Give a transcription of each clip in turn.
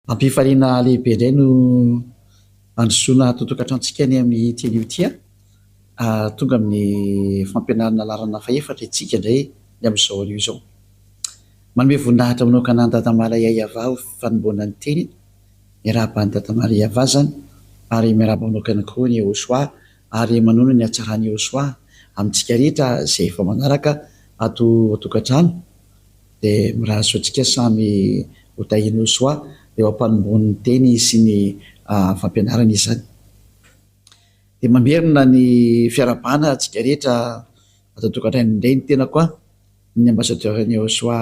Ampifariana lehibe indray no androsoana totokatrano-tsika ny amin'ny TNUT tonga amin'ny fampianarana larana faefatra itsika indray ny amin'izao anio izao. Manome voninahitra manokana ny Dadamala Yayava ho fanomboana ny teny, miarahaba ny Dadamala Yayava zany, ary miarahaba manokana koa ny Yoshua, ary manono ny hatsarany Yoshua amintsika rehetra izay efa manaraka ato tokatrano, dia mirahaso antsika samy hotahiny Yoshua eo ampanomboan'ny teny sy ny fampianarana izany. Dia mamerina ny fiarabana antsika rehetra ato tokatrano indray ny tena koa ny ambassadeur-ny Yoshua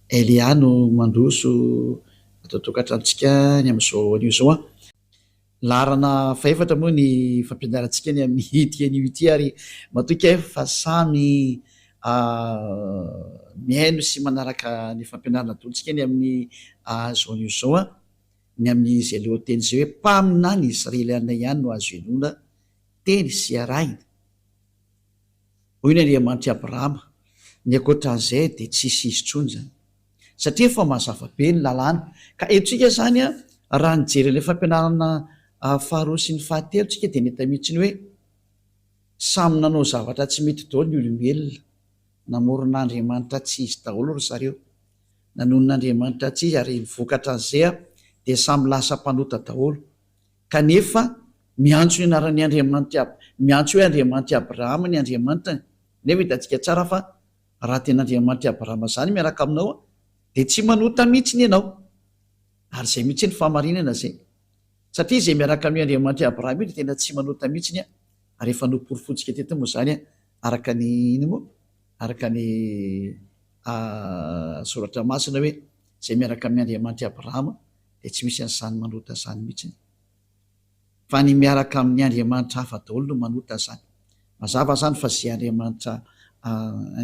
Eliano mandroso ato tokatranontsika ny amin'izao anio izao larana faefatra moa ny fampianarantsika ny amin'ny TNUT, ary matoka fa samy mihaino sy manaraka ny fampianarana dolontsika ny amin'ny zao anio izao ny amin'ny izay lohateny izay hoe mpamina ny Israeliana ihany no azo ianona teny sy arahina. Hoy ny Andriamanitra Abrahama, ny ankoatran'izay dia tsisy izy intsony zany, satria efa mazava be ny lalàna. Ka etsika zany raha nijery ilay fampianarana faharoa sy ny fahatelo tsika dia neta mihitsy ny hoe samy nanao zavatra tsy mety daholo ny olombelona, namoron'Andriamanitra tsy izy daholo ry zareo, nanonon'Andriamanitra tsy izy, ary vokatra an'izay dia samy lasa mpanota daholo. Kanefa miantso ny anaran'ny Andriamanitra, miantso hoe Andriamanitra Abrahama ny Andriamanitra, nefa hitantsika tsara fa raha tena Andriamanitra Abrahama zany miaraka aminao dia tsy manota mihitsy ny ianao, ary izay mihitsy ny fahamarinana zay, satria izay miaraka amin'ny Andriamanitra Abrahama io dia tena tsy manota mihitsy ny ary efa noporofontsika teto moa zany araka ny ino moa, araka ny soratra masina hoe izay miaraka amin'ny Andriamanitra Abrahama dia tsy misy an'izany manota zany mihitsy, fa ny miaraka amin'ny Andriamanitra hafa daholo no manota zany. Mazava zany fa izay Andriamanitra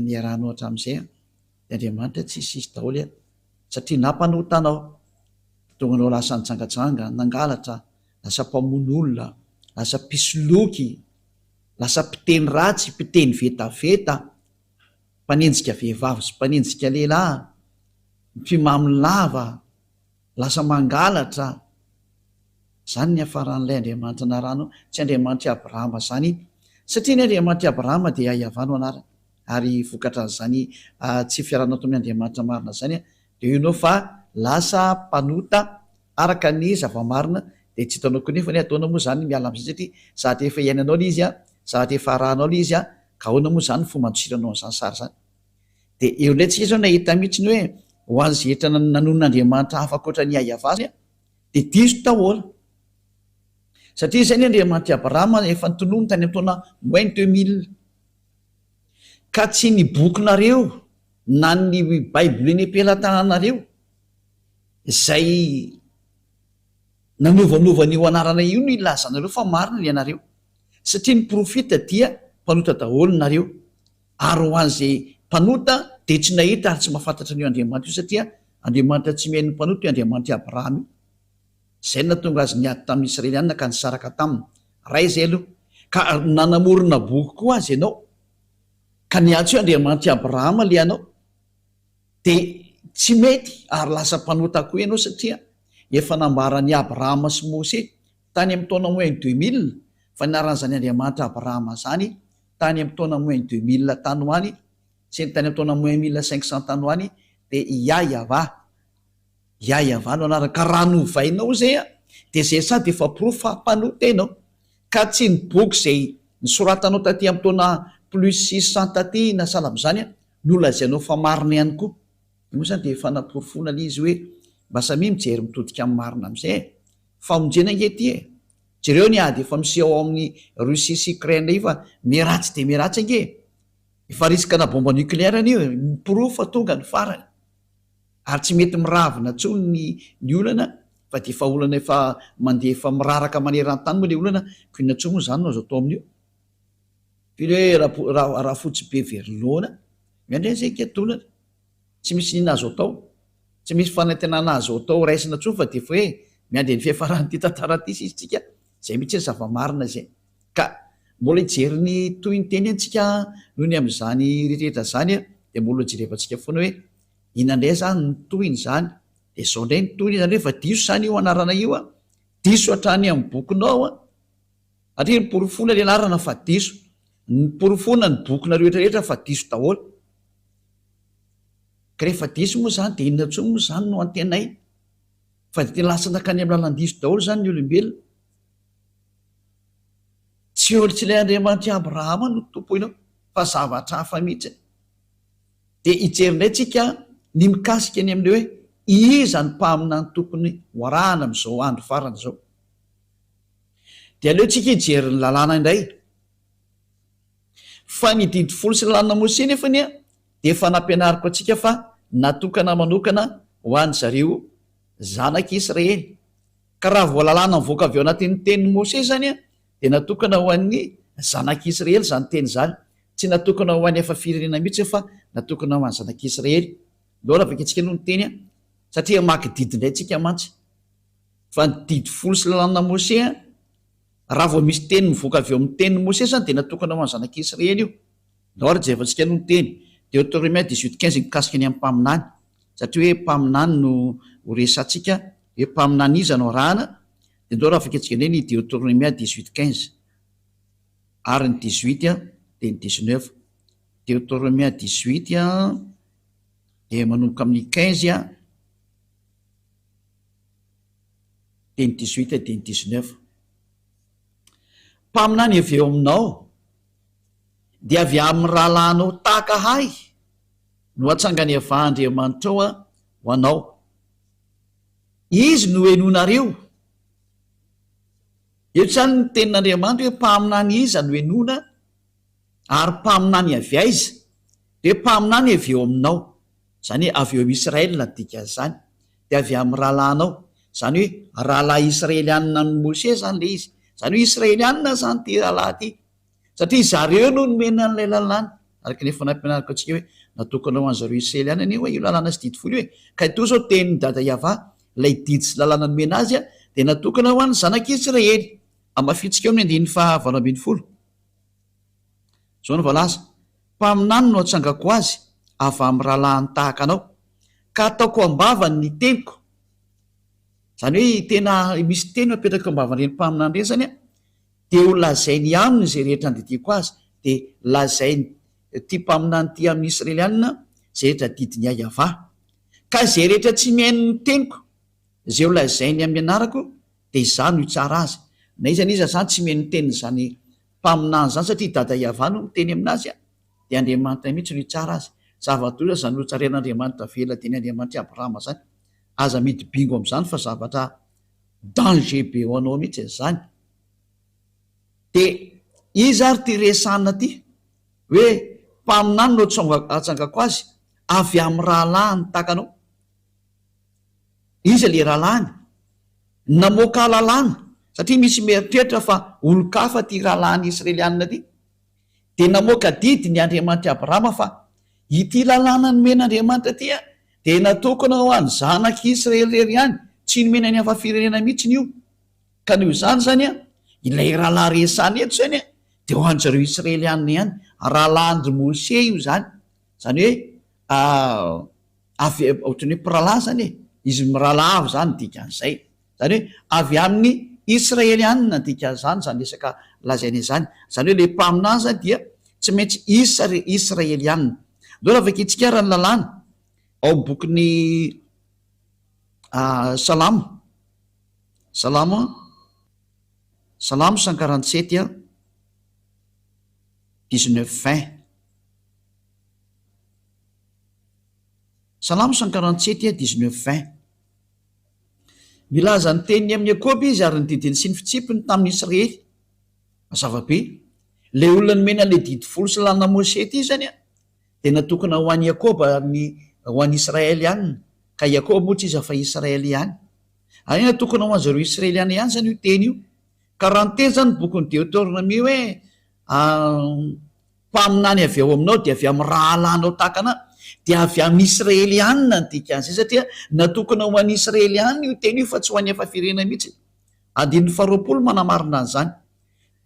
niarahanao hatramin'izay dia Andriamanitra tsisy izy daholo satria nampanota anao, tonga anao lasa nitsangatsanga, nangalatra, lasa mpamono olona, lasa mpisoloky, lasa mpiteny ratsy, mpiteny vetaveta, mpanenjika vehivavy sy mpanenjika lehilahy, mpimamolava, lasa mangalatra. Zany ny hafaran'ilay Andriamanitra narano, tsy Andriamanitra Abrahama zany, satria ny Andriamanitra Abrahama dia Yahava no anarany, ary vokatra an'izany tsy fiaranao tamin'ny Andriamanitra marina zany dia ianao fa lasa mpanota araka ny zava-marina, dia tsy hitanao koa nefa ny ataonao moa zany miala amin'izay, satria zahatra efa iainanao ilay izy zahatra efa arahanao ilay izy ka ahoana moa zany fomba androsiranao an'izany sary zany. Dia eo ilayntsika zao nahita mihitsy ny hoe ho an'ny zehetra nanonon'Andriamanitra hafa ankoatra ny Yahava dia diso tahola, satria izay ny Andriamanitra Abrahama efa nitonomy tany amin'ny taona moins 2000, ka tsy ny bokinareo na ny Baiboly ny ampelantananareo izay nanovanovany io anarana io no ilazanareo fa marina ny anareo, satria ny profita dia mpanota daholo nareo, ary ho an'izay mpanota dia tsy nahita ary tsy mahafantatra an'io Andriamanitra io, satria Andriamanitra tsy mihaino mpanota io Andriamanitra Abrahama io. Izay natonga azy niady tamin'ny Israeliana ka nisaraka taminy ray izay aloha, ka nanamorona boky koa azy ianao ka niantso hoe Andriamanitra Abrahama le anao, dia tsy mety ary lasa mpanota koa ianao, satria efa nambaran'ny Abrahama sy Mose tany amin'ny taona moins 2000 fa niaran'izany Andriamanitra Abrahama zany tany amin'ny taona moins 2000 tany ho any sy ny tany amin'ny taona moins 1500 tany ho any dia Yahava no anaraka. Ka raha novainao zay dia zay sady efa profa mpanota ianao, ka tsy ny boky izay nisoratanao taty amin'ny taona plus 600 taty na sahala amin'izany no lazainao fa marina ihany koa. Moa zany dia efa naporofona ilay izy hoe mbasa mijery mitodika amin'ny marina amin'izay famonjena angety jereo ny ady efa miseho ao amin'ny Russie sy Ukraine io fa miratsy dia miratsy ange, efa risika na bomba nucléaire an'io, miprofa tonga ny farany, ary tsy mety miravina tsony ny olana fa dia efa olana efa mandeha efa miraraka maneran-tany moa ilay olana, ko inona tsony moa zany no azo atao amin'io, fily hoe raha fotsy be verilona miandray izay ketolana, tsy misy nina azo atao, tsy misy fanantenana azo atao raisina tsony fa dia efa hoe miandry ny fiafaran'ity tantara ity sisy tsika, izay mihitsy ny zava-marina izay. Ka mbola hijery ny toy ny teny antsika noho ny amin'izany rehetrarehetra zany dia mbola jerevantsika foana hoe inandray zany ny tohiny zany de zao ndray nytoy zany hoe fa diso zany io anarana io a diso hatrany amin'ny bokinao a atria nyporofona le anarana fa diso nyporofona ny bokina rehetrarehetra fa diso daholo ka rehefa diso moa zany de inona ntsony moa zany no antenay fa de tena lasana ka any amin'ny lalandiso daholo zany ny olombelona tsy olo tsy ilay Andriamanitra Abrahama no tompo inao fa zavatra hafa mihitsy de ijerinay tsika ny mikasika any amin'le hoe iza ny mpamina ny tokony hoarahana amin'izao andro farana zao de aleo tsika hijery ny lalàna indray fa ny didy folo sy lalàna Mose nefany a de efa nampianariko atsika fa natokana manokana ho any zareo zanak'Israely ka raha voalalàna mivoaka avy ao anatin'ny tenin'ny Mose zany a de natokana ho an'ny zanak'Israely zany teny zany tsy natokana ho an'ny efa firenena mihitsy fa natokana ho an'ny zanak'Israely loara avaketsika no ny teny a satria maky didy indray tsika mantsy fa ny didy folo sy lalàna Mose a raha vao misy teny mivoaka avy eo amin'ny tenin'ny Mose zany de natokana ho an'ny zanak'Israely io loara jevantsika no ny teny Deutéronome 18:15 mikasika ny amin'ny mpaminany satria hoe mpaminany no horesantsika hoe mpaminany iza no arahana de loara afaketsika ndray ny Deutéronome 18:15 ary ny 18 a de ny 19 Deutéronome 18 a de manomboka amin'ny 15 a de ny 18 de ny 19 mpaminany avy eo aminao de avy amin'ny rahalahinao tahaka hay no atsangany avahandriamanitra ao a ho anao izy no henonareo eo zany ny tenin'Andriamanitra hoe mpaminany iza no henona ary mpaminany avy aiza de mpaminany avy eo aminao zany hoe avy eo Israelina dikan'izany de avy amin'ny rahalahinao zany hoe rahalahy Israelianina ny Mose zany le izy zany hoe Israelianina zany ty rahalahy ty satria zareo no nomena an'ilay lalàna araka nefa nampianariko atsika hoe natokana ho an'zareo Israelianina io io lalàna sy didy folo hoe ka ito zao tenin'ny dada Iava lay didy sy lalàna nomena azy a de natokana ho an'ny zanak'Israely amafitsika eo amin'ny 15 zao no voalaza mpaminany no atsangako azy avy amin'ny rahalahiny tahaka anao ka ataoko ambavany ny teniko zany hoe tena misy teny apetraka ambavan'ireny mpaminany reny zany a de ho lazainy aminy zay rehetra andidiko azy de lazainy ty mpaminany ty amin'ny Israelianina zay rehetra didiny Iava ka zay rehetra tsy mihaino ny teniko zay ho lazainy amin'ny anarako de izany no tsara azy na izany iza zany tsy mihaino ny teniny zany mpaminany zany satria dada Iava no miteny aminazy a de Andriamanitra mihitsy no tsara azy zava-doza zany ho tsaren'Andriamanitra vela teny Andriamanitra Abrahama zany aza mity bingo am'izany fa zavatra danger be ho anao mihitsy zany de izy ary ty resana ty hoe mpaminany no atsangako azy avy amin'ny rahalahiny takanao izy le rahalahiny namoaka lalàna satria misy mieritreritra fa olo-kafa ty rahalahiny Israelianina ty de namoaka didy ny Andriamanitra Abrahama fa ity lalàna nomen'Andriamanitra ty a de natokana ho an'ny zanak'Israely rery ihany tsy nomena ny hafa firenena mihitsiny io ka noho izany zany a ilay rahalahy resany eto zany a de ho an'zareo Israelianina ihany rahalahandry Mose io zany zany hoe avy ohatrany hoe piralahy zany e izy mirahalahy avy zany dikan'izay zany hoe avy amin'ny Israelianina dikan'izany zany resaka lazaina izany zany hoe le mpaminany zany dia tsy maintsy Israelianina loara avaketsika raha ny lalàna ao bokin'ny Salamo 147 19-20 Salamo 147 19-20 milaza ny teniny amin'ny Jakôba izy ary ny didiny sy ny fitsipiny tamin'ny Israely mazava be le olona nomena le didy folo sy lalàna Mose ty zany a de natokana ho an'ny Jakôba ho an'ny Israelianina ka Jakôba moa tsy izy fa Israely ihany ary natokana ho an'zareo Israelianina ihany zany io teny io ka raha ny teny zany bokon'ny Deutéronome hoe mpaminany avy ao aminao de avy amin'ny rahalahinao tahakana de avy amin'ny Israelianina ny dikan'izay satria natokana ho an'ny Israelianina io teny io fa tsy ho an'ny efa firenena mihitsy 20 manamarina an'izany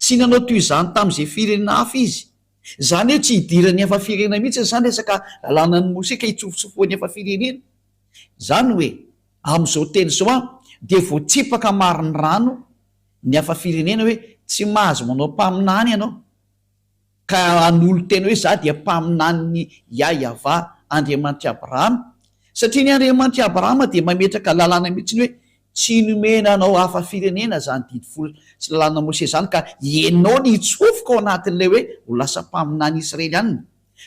tsy nanao toy izany tamin'izay firenena hafa izy zany hoe tsy hidirany efa firenena mihitsy zany resaka lalàna ny Mose ka hitsofotsofoan'ny efa firenena zany hoe am'izao teny zao a de voatsipaka mariny rano ny hafa firenena hoe tsy mahazo manao mpaminany ianao ka an'olo tena hoe za dia mpaminany iayava Andriamanitra Abrahama satria ny Andriamanitra Abrahama de mametraka lalàna mihitsiny hoe tsy nomena anao hafa firenena zany didy folo sy lalàna Mose zany ka ianao ny hitsofoka ao anatin'lay hoe ho lasa mpaminany Israelianina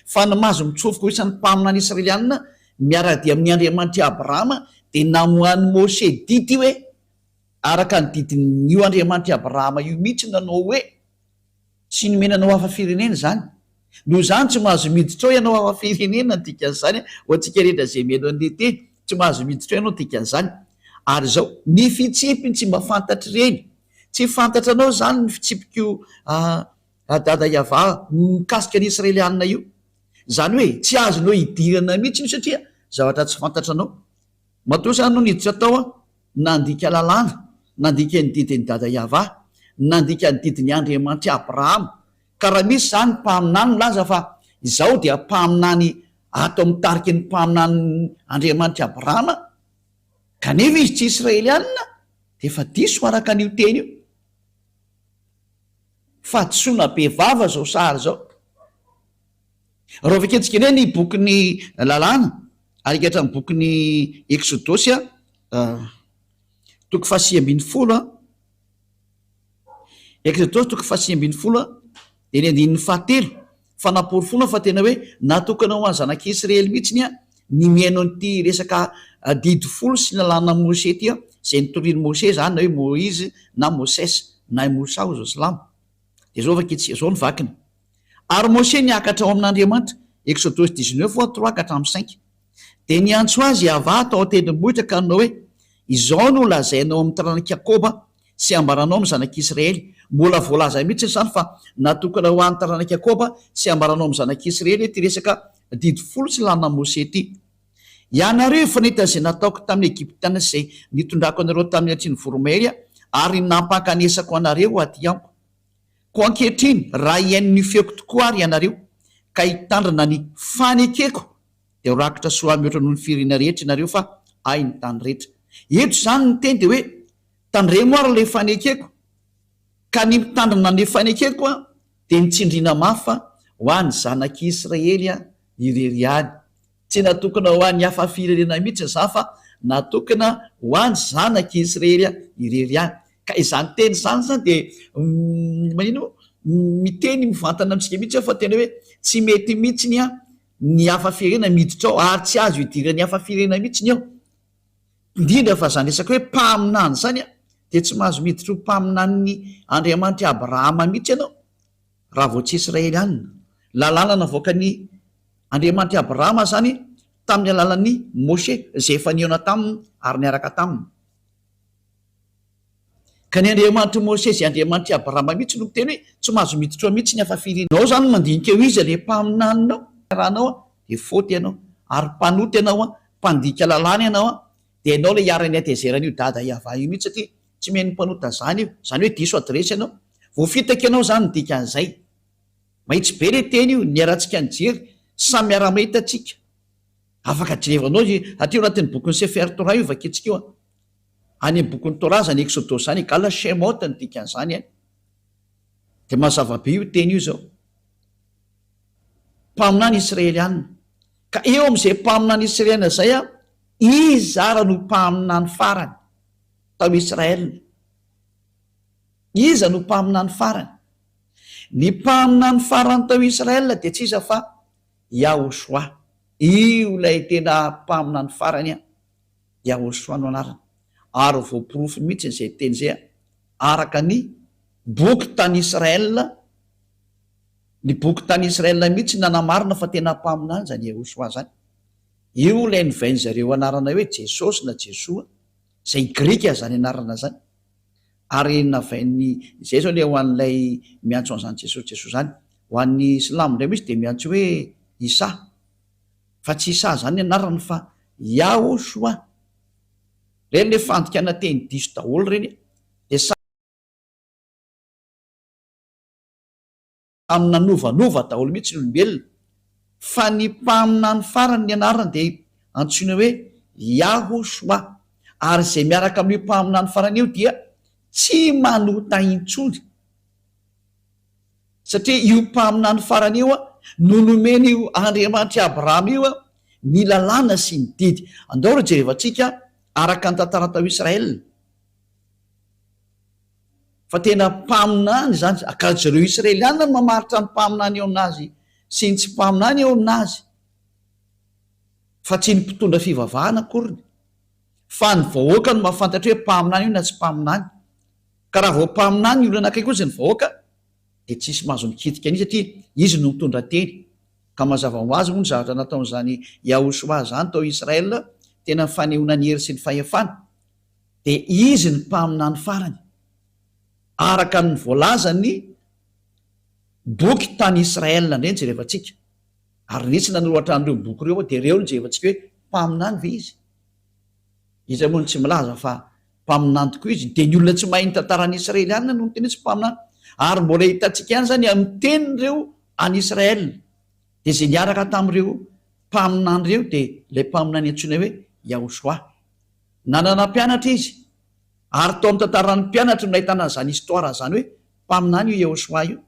fa ny mahazo mitsofoka ho isan'ny mpaminany Israelianina miara-dia amin'ny Andriamanitra Abrahama de namoany Mose didy hoe araka ny didin'io Andriamanitra Abrahama io mihitsy nanao hoe tsy nomenanao hafa firenena zany noho zany tsy mahazo miditra ao ianao hafa firenena dikan'izany ho antsika rehetra zay meno an'le teny tsy mahazo miditra ao ianao dikan'izany ary zao ny fitsipiny tsy mba fantatry reny tsy fantatra anao zany ny fitsipiko dada Iava mikasika ny Israelianina io zany hoe tsy azonao hidirana mihitsy io satria zavatra tsy fantatra anao matoa zany no niditra tao a nandika lalàna nandika ny didiny dada Iava nandika ny didiny Andriamanitra Abrahama ka raha misy zany mpaminany laza fa izao dia mpaminany ato mitariky ny mpaminany Andriamanitra Abrahama kanefa izy tsy Israelianina de efa diso araka an'io teny io fa tsoina be vava zao sary zao raha vaketsika eny ny bokyny lalàna arikatra ny bokyny Exodosy toko 7:10 Exodosy toko 7:10 de ny andininy 7 fanaporofona fa tena hoe natokana ho any zanak'Israely mihitsiny a ny miaino an'ity resaka didy folo sy lalàna Mose ty a zay nitoriany Mose zany na hoe Moïse na Moses na Mosa o zao silamo de zao vaketsika zao ny vakiny ary Mose niakatra ao amin'Andriamanitra Exodosy 19:3-5 de niantso azy Iava tao an-tendrombohitra ka nanao hoe izao no lazainao amin'ny taranak'i Jakoba sy ambaranao amin'ny zanak'Israely mbola voalaza mihitsy zany fa natokana ho an'ny taranak'i Jakoba sy ambaranao amin'ny zanak'Israely ty resaka didy folo sy lalàna Mose ty ianareo efa nahita zay nataoko tamin'ny Egiptiana zay nitondrako anareo tamin'ny atriny voromahery ary nampakanesako anareo aty amiko ko ankehitriny raha iain'ny feoko tokoa ary ianareo ka hitandrina ny fanekeko de rakitra soa mihoatra noho ny firina rehetra ianareo fa ay ny tany rehetra eto zany ny teny de hoe tandremo ary le fanekeko ka ny mitandrina ny fanekeko a de nitsindrina mafa ho any zanak'Israely a ireryany tsy natokana ho any hafa firenena mihitsy za fa natokana ho any zanak'Israely a ireryany ka izany teny zany zany de manino miteny mivantana amitsika mihitsy fa tena hoe tsy mety mihitsiny a ny hafa firenena miditra ao ary tsy azo hidirany hafa firenena mihitsiny ao indrindra fa zany resaka hoe mpaminany zany a de tsy mahazo miditra ho mpaminany Andriamanitra Abrahama mihitsy ianao raha vao tsy Israelianina lalàna navoaka ny Andriamanitra Abrahama zany tamin'ny alalan'ny Mose zay efa niona taminy ary niaraka taminy ka ny Andriamanitra Mose zay Andriamanitra Abrahama mihitsy no teny hoe tsy mahazo miditra mihitsy ny hafa firenena ao zany mandinika eo izy le mpaminaninao rahanao a de foty ianao ary mpanoty ianao a mpandika lalàna ianao a de ianao le iarany atezerana io dada Iava io mihitsy satria tsy meny mpanota zany io zany hoe diso adresy ianao voafitaka ianao zany midika an'izay mahitsy be le teny io niarantsika ny jery samy miara-mahita atsika afaka jerevanao atrio anatin'ny bokyny Sefer Torah io vaketsika io any amin'ny bokyny Torah zany Exodosy zany gala Shemot ny dikan'izany any de mazava be io teny io zao mpaminany Israelianina ka eo am'izay mpaminany Israelianina zay a izy ara no mpaminany farany tao Israelina iza no mpaminany farany ny mpaminany farany tao Israelina de tsy iza fa Yahoshua io lay tena mpaminany farany a Yahoshua no anarany ary voaporofo mihitsy zay teny zay a araka ny boky tany Israelina ny boky tany Israelina mihitsy nanamarina fa tena mpaminany zany Yahoshua zany io lay nivainy zareo anarana hoe Jesosy na Jesoa zay grika zany anarana zany ary navainy zay zao le ho an'lay miantso an'izany Jesosy zany ho an'ny silamo ndray misy de miantso hoe Isa fa tsy Isa zany anarany fa Yahoshua reny le fandikana teny diso daholo reny de samy nanovanova daholo mihitsy ny olombelona fa ny mpaminany farany ny anarany de antsoina hoe Yahoshua ary zay miaraka amin'io mpaminany farany io dia tsy manota intsony satria io mpaminany farany io a no nomeny io andriamanitra abrahama io a ny lalàna sy ny didy. andao ro jerevantsika araka ny tantara tao Israel fa tena mpaminany zany ka zareo israeliana no mamaritra ny mpaminany eo aminazy sy ny tsy mpaminany eo aminazy fa tsy ny mpitondra fivavahana akoriny fa ny vahoaka no mahafantatra hoe mpaminany io na tsy mpaminany. Ka raha vao mpaminany ny olona anakaiky kosa ny vahoaka de tsisy mahazo mikitika any satria izy no mitondra teny. Ka mazava ho azy moa ny zavatra nataon'izany Yahoshua zany tao Israel tena fanehoana ny hery sy ny fahefana de izy ny mpaminany farany araka ny voalaza ny boky tany Israel ndreny jerevantsika ary nisy nanoratra an'ireo boky ireo de reo ny jerevantsika hoe mpaminany ve izy. Izy moa tsy milaza fa mpaminany tokoa izy de ny olona tsy mahay ny tantarany Israeliana no teny tsy mpaminany ary mbola hitantsika ihany zany amin'ny tenin'ireo any Israel de zay niaraka tamin'ireo mpaminany reo de lay mpaminany antsoina hoe Yahoshua. Nanana mpianatra izy ary tao amin'ny tantarany mpianatra no nahitana zany histoira zany hoe mpaminany io Yahoshua io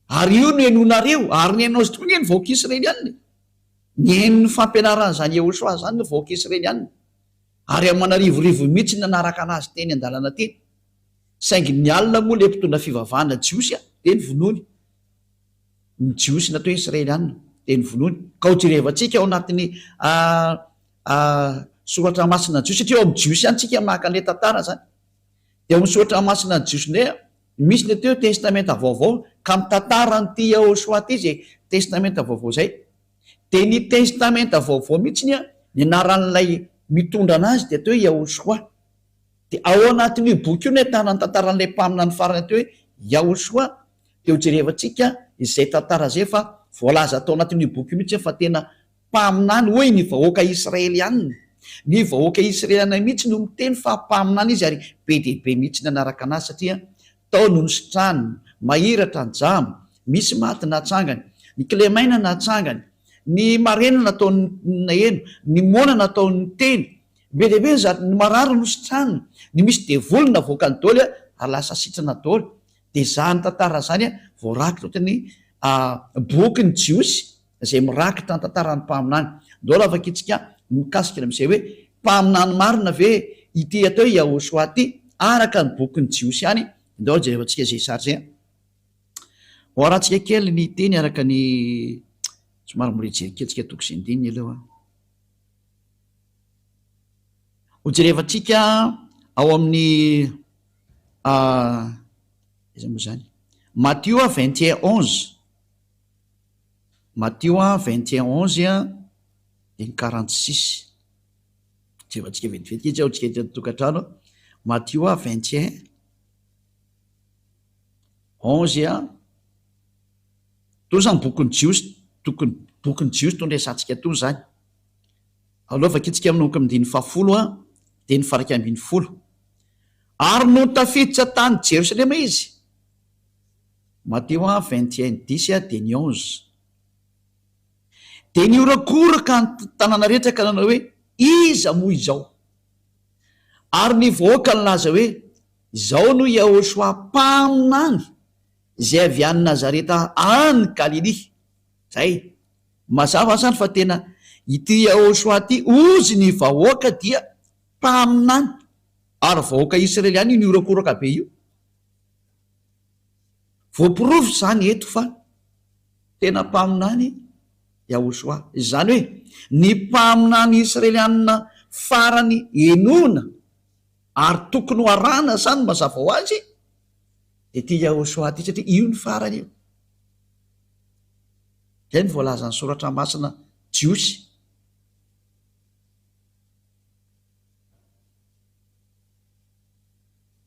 ary io no henonareo ary ny hainao azy tokoa ny vahoaka Israeliana ny henon'ny fampianarana zany Yahoshua zany ny vahoaka Israeliana ary amin'ny manarivorivo mihitsy nanaraka anazy teny an-dalana teny saingy ny alina moa le mpitondra fivavahana jiosy de ny vonoany ny jiosy natao Israeliana de ny vonoany. Ka ho jerevantsika ao anatin'ny soratra masina jiosy satria ao amin'ny jiosy ihany tsika maka an'le tantara zany de ao amin'ny soratra masina jiosy ndray misy ny teo testamenta vaovao ka mitantara nyty Yahoshua ty zay testamenta vaovao zay de ny testamenta vaovao mihitsiny ny anaran'lay mitondra anazy de atao hoe Yahoshua. De ao anatin'io boky io no ahitana ny tantaran'lay mpaminany farany atao hoe Yahoshua de ho jerevantsika izay tantara zay fa voalaza tao anatin'io boky io mihitsy fa tena mpaminany hoy ny vahoaka Israeliana ny vahoaka Israeliana mihitsy no miteny fa mpaminany izy ary be de be mihitsy ny anaraka anazy satria tao no nositrany mahiratra ny jamo misy maty natsangany ny kilemaina natsangany ny marena nataony naheno ny mona nataony teny be dehibe zany ny marary nositrany ny misy devolona voaka ny daoly ary lasa sitrana daoly de zany tantara zany voarakitra ohatrany boky ny jiosy zay mirakitra ny tantarany mpaminany. Ndao lavakitsika mikasika am'izay hoe mpaminany marina ve ity atao hoe Yahoshua ty araka ny boky ny jiosy ihany. Ndao jerevantsika zay sary zay oharantsika kely ny teny araka ny somary mirejerekentsika toko sy ndininy aloha ho jerevantsika ao amin'ny iza moa zany Matthieu 21:11 Matthieu 21:11 de ny 46 jerevantsika vetivetika izy ao tsika tokantrano Matthieu 21:11 to zany bokyny jiosy bokyny jiosy to ndraisantsika to zany alovakitsika aminoko amindiny fahafolo de ny faraky ambiny folo ary no tafiditra tany Jerosalema izy Matthieu 21:10 de ny 11 de niorakoraka ny tanàna rehetra ka nanao hoe iza moa izao ary ny vahoaka ny laza hoe izao no Yahoshua mpaminany zay avy any Nazareta any Galilia. Zay mazava zany fa tena ity Yahoshua ty ozy ny vahoaka dia mpaminany ary vahoaka Israeliana io niorakoraka be io voapirofo zany eto fa tena mpaminany Yahoshua zany hoe ny mpaminany Israeliana farany enona ary tokony ho arana zany mazava ho azy de ty Yahoshua ty satria io ny farany io. Zay ny voalazany soratra masina jiosy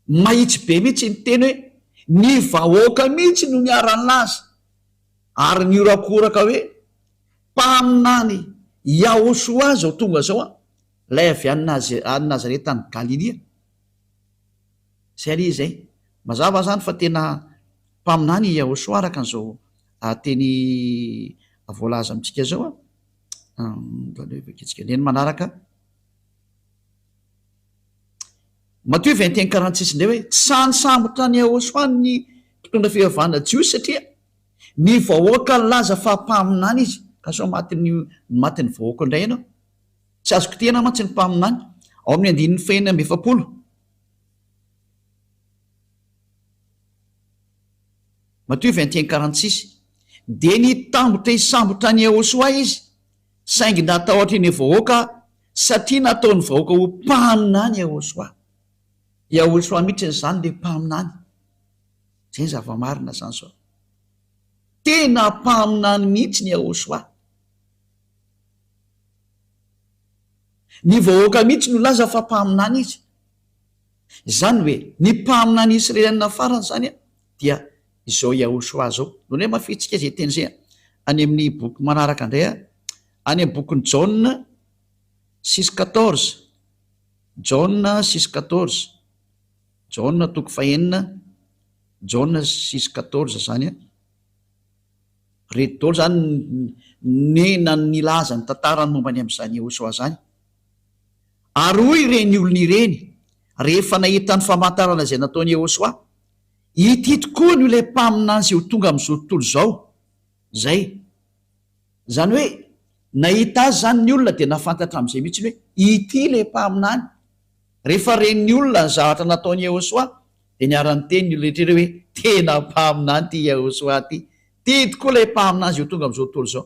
mahitsy be mihitsy ny teny hoe ny vahoaka mihitsy no niarany laza ary niorakoraka hoe mpaminany Yahoshua zao tonga zao lay avy any Nazareta any Galilia. Zay ali zay mazava zany fa tena mpaminany Yahoshua araka an'izao teny voalaza amitsika zao vakitsika neny manaraka Matthieu 21:46 indray hoe sany sambotra ny Ahosoany ny mpitondra fivavahana jiosy satria ny vahoaka laza fahampaminany izy ka so matin'ny vahoaka indray ianao tsy azoko tena mantsy ny mpaminany ao amin'ny 9:7 Matthieu 21:46 de ny tambotra isambotra ny Ahosoa izy saingy natahotra ny vahoaka satria nataony vahoaka ho mpaminany Ahosoa. Ahosoa mihitsy zany le mpaminany zay zava-marina zany so tena mpaminany mihitsy ny Ahosoa. Ny vahoaka mihitsy no laza fa mpaminany izy zany hoe ny mpaminany Israelianina farany zany dia izao Ahosoa zao no ne mafitsika zay teny zay any amin'ny boky manaraka indray any amin'ny bokin'ny Jaona 6:14 Jaona 6:14 Jaona 6:14 Jaona 6:14 zany reto daholo zany nena nilaza ny tantarany mombany amin'izany Ahosoa zany. Ary hoy ireny olona ireny rehefa nahita ny famantarana izay nataony Ahosoa, ity tokoa ny ilay mpaminany izay ho tonga amin'izao tontolo zao zay. Zany hoe nahita azy zany ny olona dia nafantatra amin'izay mihitsy hoe ity ilay mpaminany. Rehefa ren'ny olona ny zavatra nataony Ahosoa dia niarany teny ny olona rehetra hoe tena mpaminany ty Ahosoa ty. Ty tokoa ilay mpaminany izay ho tonga amin'izao tontolo zao.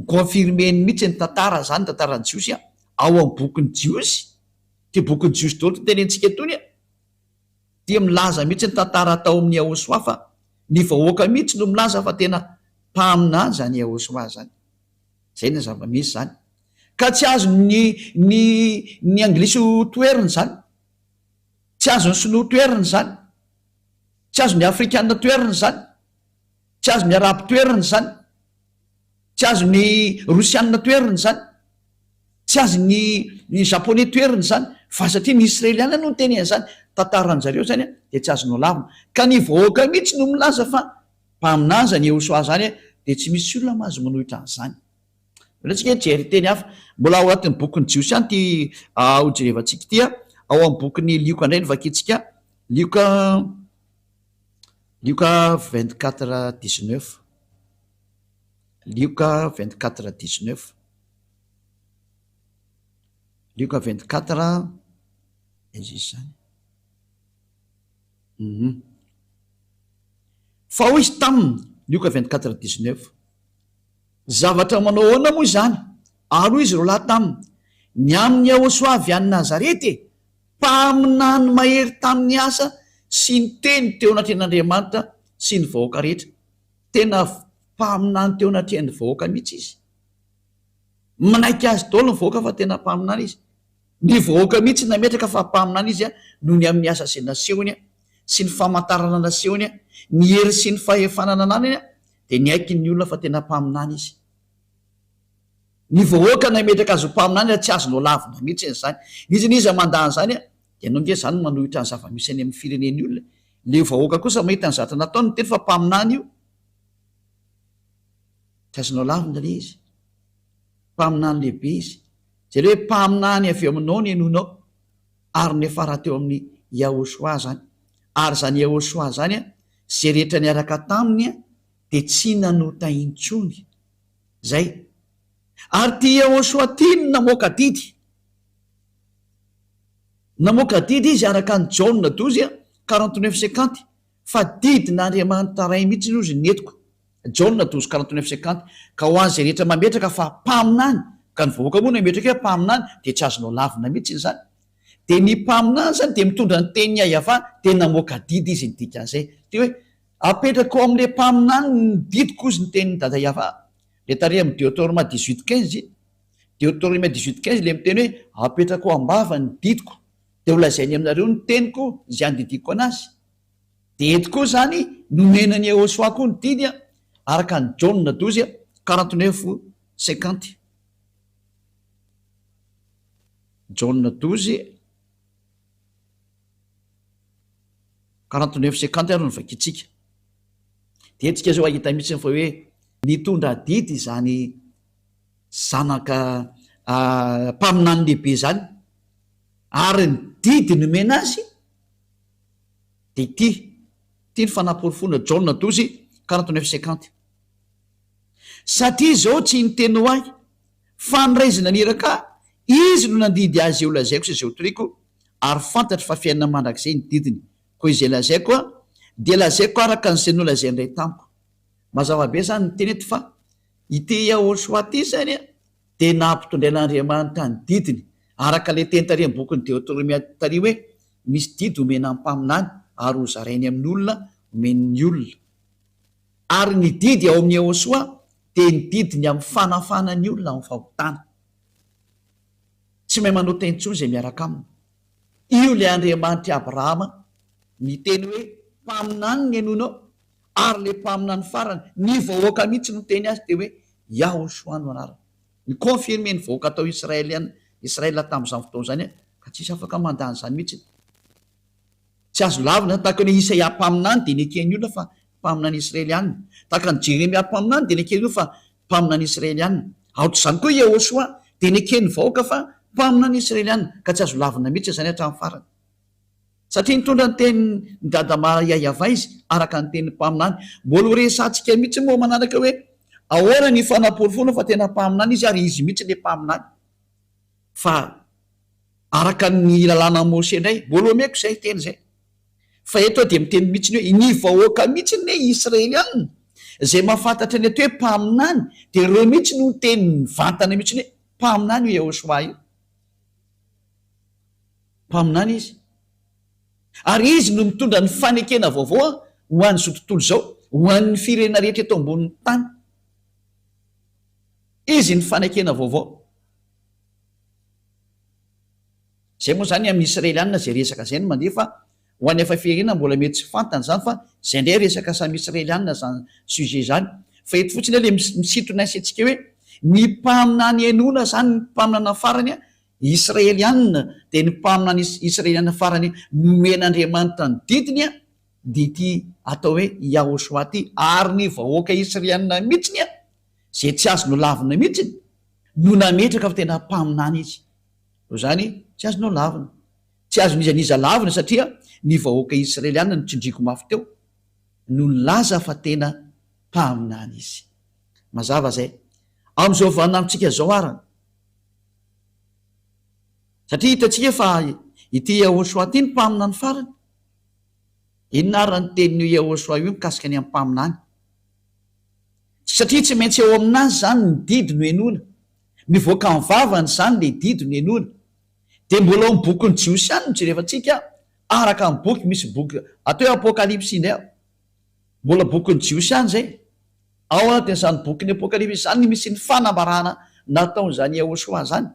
Konfirmeny mihitsy ny tantara zany, tantarany Jiosy ao amin'ny bokin'ny Jiosy. Ty bokin'ny Jiosy daholo ty tenentsika etony dia milaza mihitsy ny tantara tao amin'ny Ahosoa fa ny vahoaka mihitsy no milaza fa tena mpaminany zany Ahosoa zany. Zay ny zava-misy zany. Ka tsy azo ny anglisy ho toeriny zany, tsy azo ny sinoa toeriny zany, tsy azo ny afrikanina toeriny zany, tsy azo ny arabo toeriny zany, tsy azo ny rosianina toeriny zany, tsy azo ny japonais toeriny zany, fa satria ny israeliana no teny zany tantaran zareo zany dia tsy azo no lavina. Ka ny vahoaka mihitsy no milaza fa mpaminany zany Ahosoa zany dia tsy misy olona mahazo manohitra an'izany. Antsika jery teny hafa mbola ao anatin'ny bokin'ny Jiosy any ty hojerevantsika ty ao amin'ny bokin'ny Lioka indray ny vakitsika Lioka 24:19 Lioka 24:19 Lioka 24 izy zany fa hoy izy taminy Lioka 24:19 zavatra manao ahoana moa izany ary hoy izy ro lahy taminy ny amin'ny Ahosoa avy any Nazarety mpaminany mahery tamin'ny asa sy ny teny teo anatrehan'Andriamanitra sy ny vahoaka rehetra. Tena mpaminany teo anatrehan'ny vahoaka mihitsy izy. Manaiky azy daholo ny vahoaka fa tena mpaminany izy. Ny vahoaka mihitsy nametraka fa mpaminany izy noho ny amin'ny asa izay nasehony sy ny famantarana nasehony ny hery sy ny fahefanana anany dia ny aiky ny olona fa tena mpaminany izy. Ny vahoaka nametraka azy ho mpaminany tsy azo no lavina mihitsy zany. Izy niza mandany zany dia nonge zany manohitra ny zava-misy any amin'ny fireneny olona. Le vahoaka kosa mahita ny zavatra nataony no teny fa mpaminany io tsy azo no lavina le izy. Mpaminany lehibe izy. Zay hoe mpaminany avy aminao ny enonao ary nefa raha teo amin'ny Ahosoa zany. Ary zany Ahosoa zany zay rehetra niaraka taminy dia tsy nanota intsony zay. Ary ty Ahosoa ty namoaka didy. Namoaka didy izy araka ny Jaona 12:49 fa didin'Andriamanitra ray mihitsy izy netiko. Jaona 12:49 ka ho an'izay rehetra mametraka fa mpaminany ka ny vahoaka moa nametraka hoe mpaminany dia tsy azonao lavina mihitsy zany. Dia ny mpaminany zany dia mitondra ny teny ny ayavà dia namoaka didy izy ny dikan'izay. Ty hoe apetraka ao amin'ilay mpaminany ny didiko izy ny tenin'ny dada Yava. Le tare amin'ny Deutéronome 18:15 Deutéronome 18:15 le miteny hoe apetraka ao ambava ny didiko dia ho lazainy aminareo ny teniko izay andidiko anazy. Dia eto koa zany nomenany Ahosoa koa ny didy araka ny Jaona 12:49 Jaona 12:49 ary no vakitsika. Dia etsika zao ahita mihitsy fa hoe nitondra didy zany zanaka mpaminany lehibe zany ary didy nomena azy de tia ny fanaporofona John 12:49 satria zao tsy niteny ho ahy fa niraizina niraka izy no nandidy azy eo lazaiko sy zay ho toriko ary fantatry fa fiainana mandrak'izay ny didiny koa izay lazaiko a de lazaiko araka n'izay no lazay ndray tamiko mazava-be zany ny teny eto fa ity Yahoshua ty zany a de nampitondrain'Andriamanitra ny didiny araka le teny tarihy bokyny Deutéronomie tarihy hoe misy didy omena amin'ny mpaminany ary ho zarainy amin'ny olona omen'ny olona ary ny didy ao amin'ny Yahoshua de ny didiny amin'ny fanafana ny olona amin'ny fahotana tsy mahay manao teny intsony zay miaraka aminy io le Andriamanitra Abrahama miteny hoe mpaminany ny anonao ary le mpaminany farany ny vahoaka mihitsy no teny azy de hoe Yahoshua no anarany ny confirme ny vahoaka atao Israela tamin'izany fotoana zany ka tsisy afaka mandany zany mihitsy tsy azo lavina tahaka ny Isaia mpaminany de ny ekeny olona fa mpaminany Israelianina tahaka ny Jeremia mpaminany de ny ekeny olona fa mpaminany Israelianina aotr'izany koa Yahoshua de ny ekeny vahoaka fa mpaminany Israelianina ka tsy azo lavina mihitsy zany hatramin'ny farany satria nitondra ny teny ny dadama yayava izy araka ny teny mpaminany mbola ho resantsika mihitsy moa manaraka hoe ahoana ny fanaporofona fa tena mpaminany izy ary izy mihitsy le mpaminany fa araka ny lalàna Moshe indray mbola omeko zay teny zay fa eto de miteny mihitsy hoe ny vahoaka mihitsy ny Israelianina zay mahafantatra ny ato hoe mpaminany de reo mihitsy no teny vantana mihitsy ny hoe mpaminany ho Yahoshua io mpaminany izy ary izy no mitondra ny fanekena vaovao ho an'ny zao tontolo zao ho an'ny firena rehetra eto ambonin'ny tany izy ny fanekena vaovao zay moa zany amin'ny Israelianina zay resaka zay no mandeha fa ho an'ny efa firenena mbola mety tsy fantany zany fa zay indray resaka samy Israelianina zany sujet zany fa eto fotsiny le misintona atsika hoe ny mpaminany enona zany ny mpaminana farany Israelianina de ny mpaminany Israelianina farany nomen'Andriamanitra ny didiny a de ty atao hoe Yahoshua ty ary ny vahoaka Israelianina mihitsiny a zay tsy azo no lavina mihitsiny no nametraka fa tena mpaminany izy zany tsy azo no lavina tsy azo nizaniza lavina satria ny vahoaka Israelianina no tsindriko mafy teo no laza fa tena mpaminany izy mazava zay am'izao vanamitsika zao arany satria hitatsika fa ity Yahoshua ty ny mpaminany farany inona ary ny tenin'io Yahoshua io mikasika ny amin'ny mpaminany satria tsy maintsy eo aminazy zany ny didy no enona mivoaka ny vavany zany le didy no enona de mbola ao amin'ny bokyny Jiosiany no jerefantsika araka ny boky misy boky atao hoe Apokalipsy indray mbola bokyny Jiosiany zay ao anatin'izany bokyny Apokalipsy zany misy ny fanambarana nataon'izany Yahoshua zany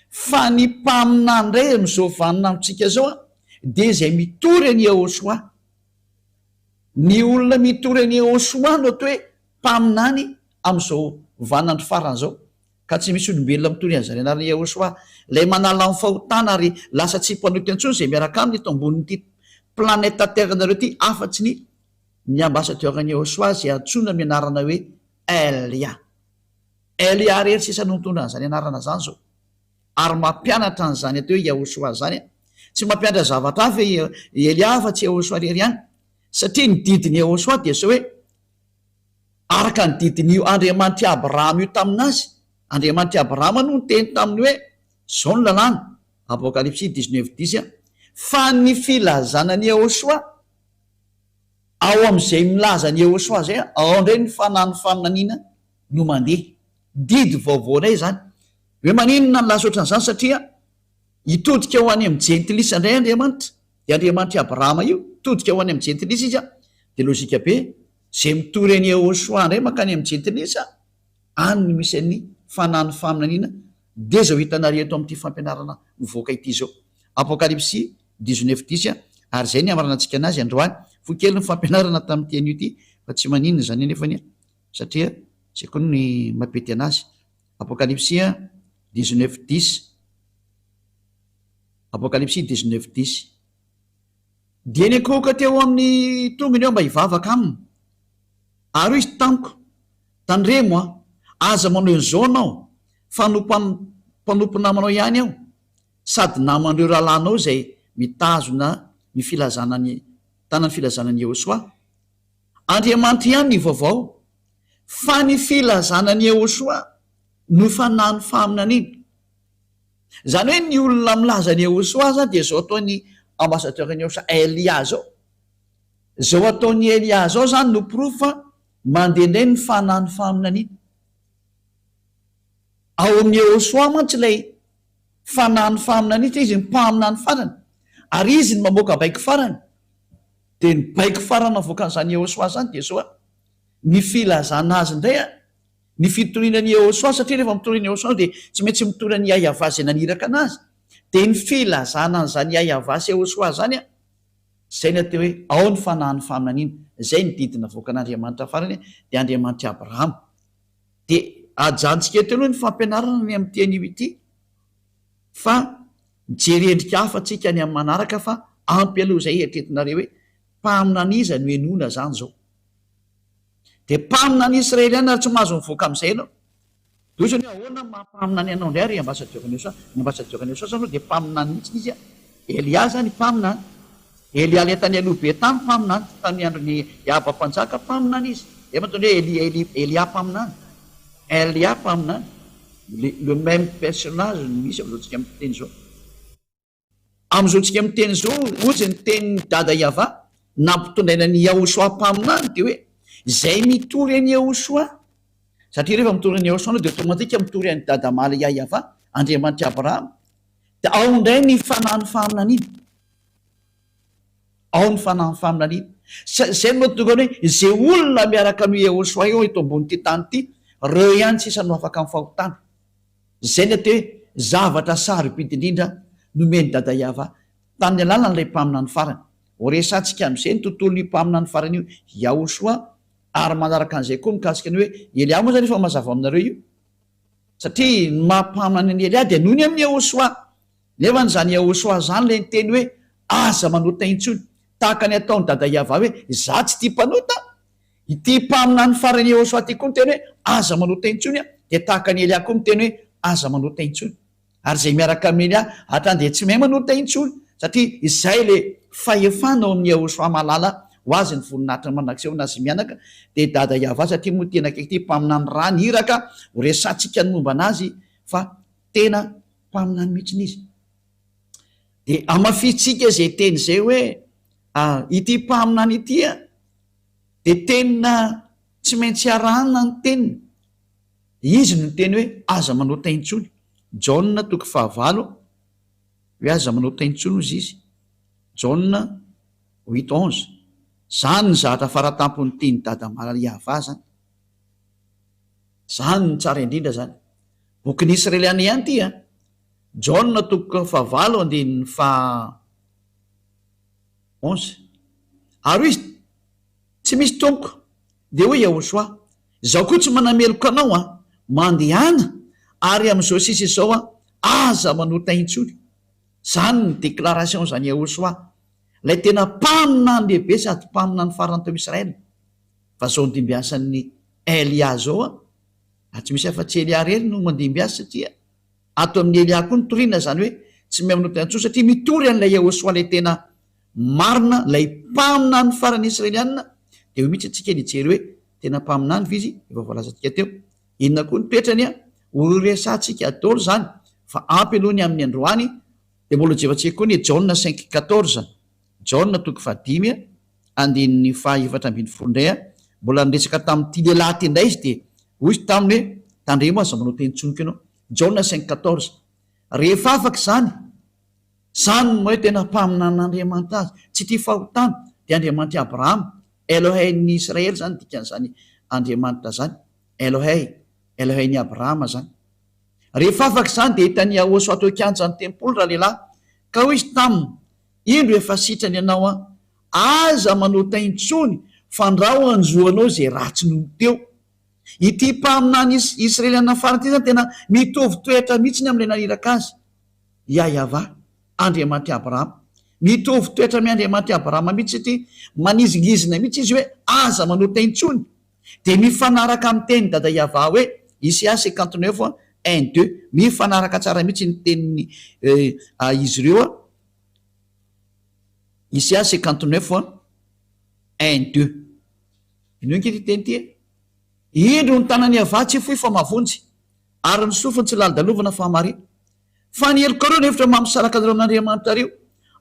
fa ny mpaminany indray am'izao vanina amitsika zao de zay mitory any Yahoshua ny olona mitory any Yahoshua no atao hoe mpaminany am'izao vanandro farany zao ka tsy misy olombelona mitory an'zany anarany Yahoshua lay manala amin'ny fahotana ary lasa tsy mpanoty antsony zay miaraka aminy eto ambonin'ity planeta terre nareo ty afatsy ny ambasadeuran'ny Yahoshua zay antsona mianarana hoe Elia rery sisa no mitondra an'zany anarana zany zao ary mampianatra an'zany atao hoe Yahoshua zany tsy mampianatra zavatra avy Elia fa tsy Yahoshua rery ihany satria ny didiny Yahoshua de sao hoe araka ny didin'io Andriamanitra Abrahama io taminazy Andriamanitra Abrahama no nyteny taminy hoe zao ny lalàna Apokalipsy 19:10 fa ny filazanany Yahoshua ao am'izay milazany Yahoshua zay ao indray ny fanany faminaniana no mandeha didy vaovao indray zany hoe maninona ny lasa ohatran'izany satria hitodika ho any amin'ny jentilisa indray Andriamanitra de Andriamanitra Abrahama io todika ho any amin'ny jentilisa izy de lozika be zay mitory any Yahoshua indray makany amin'ny jentilisa any no misy any fanany faminaniana de zao hitanareo eto amin'ity fampianarana mivoaka ity zao Apokalipsy 19:10 ary zay ny amaranantsika anazy androany fokely ny fampianarana tamin'ny teny io ty fa tsy maninona zany nefany satria zay koa ny mapety anazy Apokalipsy 19:10 Apokalipsy 19:10 dia ny akohoka teo amin'ny tongony eo mba hivavaka aminy ary izy tamiko tandremo aza manao an'izao anao fa mpanompo namanao ihany aho sady namandreo rahalanao zay mitazona ny filazana ny tanany filazanany Jehosoa. Andriamanitra ihany ny vaovao fa ny filazanany Jehosoa no fanano faminana iny. Zany hoe ny olona milazany Jehosoa zany dia zao ataony ambassadeur-ny Jehosoa Elia zao ataony Elia zao zany no proof fa mandehanday ny fanano faminana iny. Ao amin'ny Jehosoa mantsy ilay fanano faminana iny, izy mpaminany farany ary izy ny mamoaka baiky farany. Dia ny baiky farany avoakan'izany Jehosoa zany dia zao ny filazana azy indray ny fitorian'ny Jehosoa, satria rehefa mitorian'ny Jehosoa dia tsy maintsy mitorany Yahvah naniraka anazy. Dia ny filazana an'izany Yahvah Jehosoa zany zay ny atao hoe ao ny fanahany faminana iny. Zay ny didina avoakan'Andriamanitra farany dia Andriamanitra Abrahama. Dia ajantsika eto aloha ny fampianarana ny amin'ny teny ity fa mijery endrika hafa tsika ny amin'ny manaraka fa ampy aloha zay eritretinareo hoe mpaminana iza no enona zany zao. Dia mpaminany Israeliana tsy mahazo mivoaka amin'izay ianao. Doisany hoe ahoana mampaminany ianao indray ary ambassadeur-ny Jehosoa zany dia mpaminany mihitsy izy. Elia zany mpaminany. Elia le tany alobe tany mpaminany, tany andron'ny Yahva-mpanjaka mpaminany izy. Dia matony hoe Elia mpaminany. Elia mpaminany. Le même personnage misy amin'izao tsika miteny zao. Amin'izao tsika miteny zao ohatsy ny teny dada Yahva nampitondraina ny Jehosoa mpaminany dia hoe zay mitory an'i Jehosoa. Satria rehefa mitory an'i Jehosoa dia automatika mitory an'i dada maly Yahva Andriamanitra Abrahama. Dia ao indray ny fanahany faminana iny. Ao ny fanahany faminana iny. Zay no mahatonga hoe izay olona miaraka amin'ny Jehosoa eo eto ambony tany ity, reo ihany sisa no afaka amin'ny fahotana. Zay ny atao hoe zavatra sarobidy indrindra nomeny dada Yahva tamin'ny alalan'ilay mpaminany farany. Horesantsika amin'izay ny tontolon'ny mpaminany farany io Jehosoa, ary manaraka an'izay koa mikasika ny hoe Elia moa zany efa mazava aminareo io. Satria ny mampaminana ny Elia dia noho ny amin'ny Jehosoa. Nefa n'izany Jehosoa zany ilay ny teny hoe aza manota intsony. Tahaka ny ataony dada Yahva hoe za tsy tia mpanota, ity mpaminany farany Jehosoa ty koa ny teny hoe aza manota intsony, dia tahaka ny Elia koa ny teny hoe aza manota intsony. Ary zay miaraka amin'ny Elia hatrany dia tsy mahay manota intsony, satria izay le fahefana ao amin'ny Jehosoa malala ho azy ny voninahitra manakseho nazy mianaka. Dia dada Yahva satria moa tena kaiky ity mpaminany rany hiraka ho resantsika ny momba anazy fa tena mpaminany mihitsiny izy. Dia amafitsika izay teny zay hoe ity mpaminany ity dia tena tsy maintsy arahana ny teniny. Izy no teny hoe aza manota intsony. Jaona 5:9 hoe aza manota intsony izy. Jaona 8:11. Zany ny zahatra faratampony tiany dada maly Yahva zany. Zany ny tsara indrindra zany. Bokin'ny Israeliana ihany ity Jaona 5:11. Ary izy tsy misy tompo dia hoe Jehosoa, zaho koa tsy manameloko anao mandehana ary amin'izao sisa izao aza manota intsony. Zany ny déclaration zany Jehosoa, ilay tena mpaminany lehibe sady mpaminany farany tao Israely. Fa zao ny dimbiasan'ny Elia zao tsy misy afa-tsy Elia rery no mandimbiasa, satria ato amin'ny Elia koa nitoriana zany hoe tsy mahay manota intsony, satria mitory an'ilay Jehosoa ilay tena marina, ilay mpaminany farany Israeliana. Dia mihitsy atsika nijery hoe tena mpaminany vizy efa voalazantsika teo. Inona koa ny toetrany horesantsika daholo zany fa ampy aloha ny amin'ny androany. Dia mbola jevantsika koa ny Jaona 5:14. Jaona 5:5 andininy 7:20 mbola niresaka tamin'ity lehilahy ty indray izy dia hoy izy taminy hoe tandremo aza manota intsoniko ianao. Jaona 5:14. Rehefa afaka zany moa hoe tena mpaminan'Andriamanitra azy, tsy tia fahotana, dia Andriamanitra Abrahama, Elohei-ny Israely zany dikan'izany Andriamanitra zany, Elohei-ny Abrahama zany. Rehefa afaka zany dia hitany Jehosoa atao kianjany tempoly raha lehilahy ka hoy izy taminy, indro efa sitrany ianao aza manota intsony fandraho anjoanao zay ratsy noho teo. Ity mpaminany Israeliana farany ity zany tena mitovy toetra mihitsy ny amin'ilay naniraka azy Yahva Andriamanitra Abrahama. Mitovy toetra amin'ny Andriamanitra Abrahama mihitsy, satria manizingizina mihitsy izy hoe aza manota intsony. Dia mifanaraka amin'ny teny dada Yahva hoe Isaia 59 un deux mifanaraka tsara mihitsy ny teniny izy ireo Isaia 59 un deux ino nky teny ty indro ny tanany avatsy foy fa mavonjy ary ny sofiny tsy lalidalovana fa mari fa ny heliko reo ny hevitra mampisaraka anareo amin'Andriamanitra reo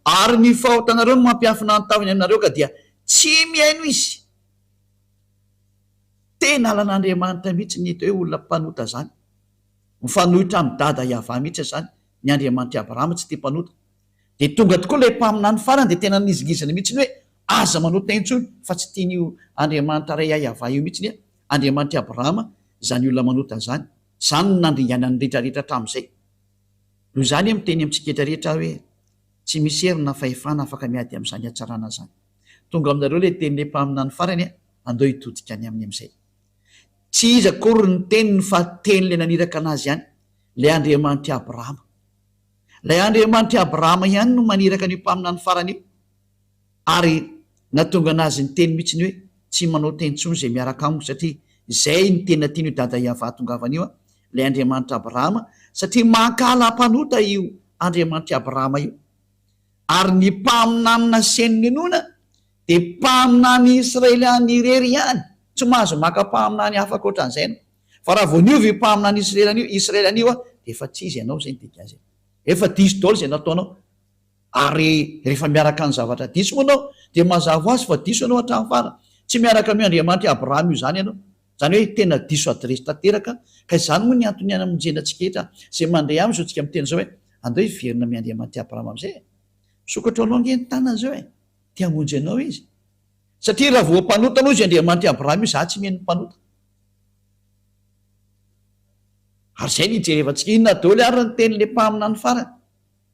ary ny fahotanareo no mampiafina nytaviny aminareo ka dia tsy miaino izy tena lan'Andriamanitra mihitsy ny hita hoe olona mpanota zany mifanohitra amin'ny dada Iava mihitsy zany ny Andriamanitra Abrahama tsy tia mpanota de tonga tokoa le mpaminany farany de tena nizigizana mihitsy ny hoe aza manota intsony fa tsy tian'io Andriamanitra ray Iava io mihitsy ny Andriamanitra Abrahama zany olona manota zany no nandringanany rehetrarehetra hatramin'izay noho zany miteny amintsika rehetra hoe tsy misy herina fahefana afaka miady amin'izany hatsarana zany tonga aminareo le teny le mpaminany farany andeo hitodika any amin'ny am'izay tsy izy akory ny teniny fa teny le naniraka anazy ihany le Andriamanitra Abrahama lay Andriamanitra Abrahama ihany no maniraka ny mpaminany farany io ary natonga anazy ny teny mihitsy ny hoe tsy manao tentsony zay miaraka amiko satria zay ny tena tiany io dada Iava tongavany io le Andriamanitra Abrahama satria mankala mpanota io Andriamanitra Abrahama io ary ny mpaminany naseniny enona de mpaminany Israeliany irery ihany tsy mahazo maka-paminany afaka ohatran'izay no fa raha vao niovy mpaminany Israeliany io de efa tsy izy ianao zay nidika azy efa diso daholo zay nataonao ary rehefa miaraka ny zavatra diso moa anao de mazava azy fa diso ianao hatramin'ny farany tsy miaraka amin'ny Andriamanitra Abrahama io zany ianao zany hoe tena diso adresy tanteraka ka izany moa ny antony any amonjenantsika etra zay mandray aminy zao tsika miteny zao hoe andeo hiverina amin'ny Andriamanitra Abrahama am'izay sokatra anao ngeny tanana zao e ty amonjy anao izy satria raha vao mpanota anao izy Andriamanitra Abrahama io za tsy miheno mpanota ary zay nijerevantsika inona daholo ary ny teny le mpaminany farany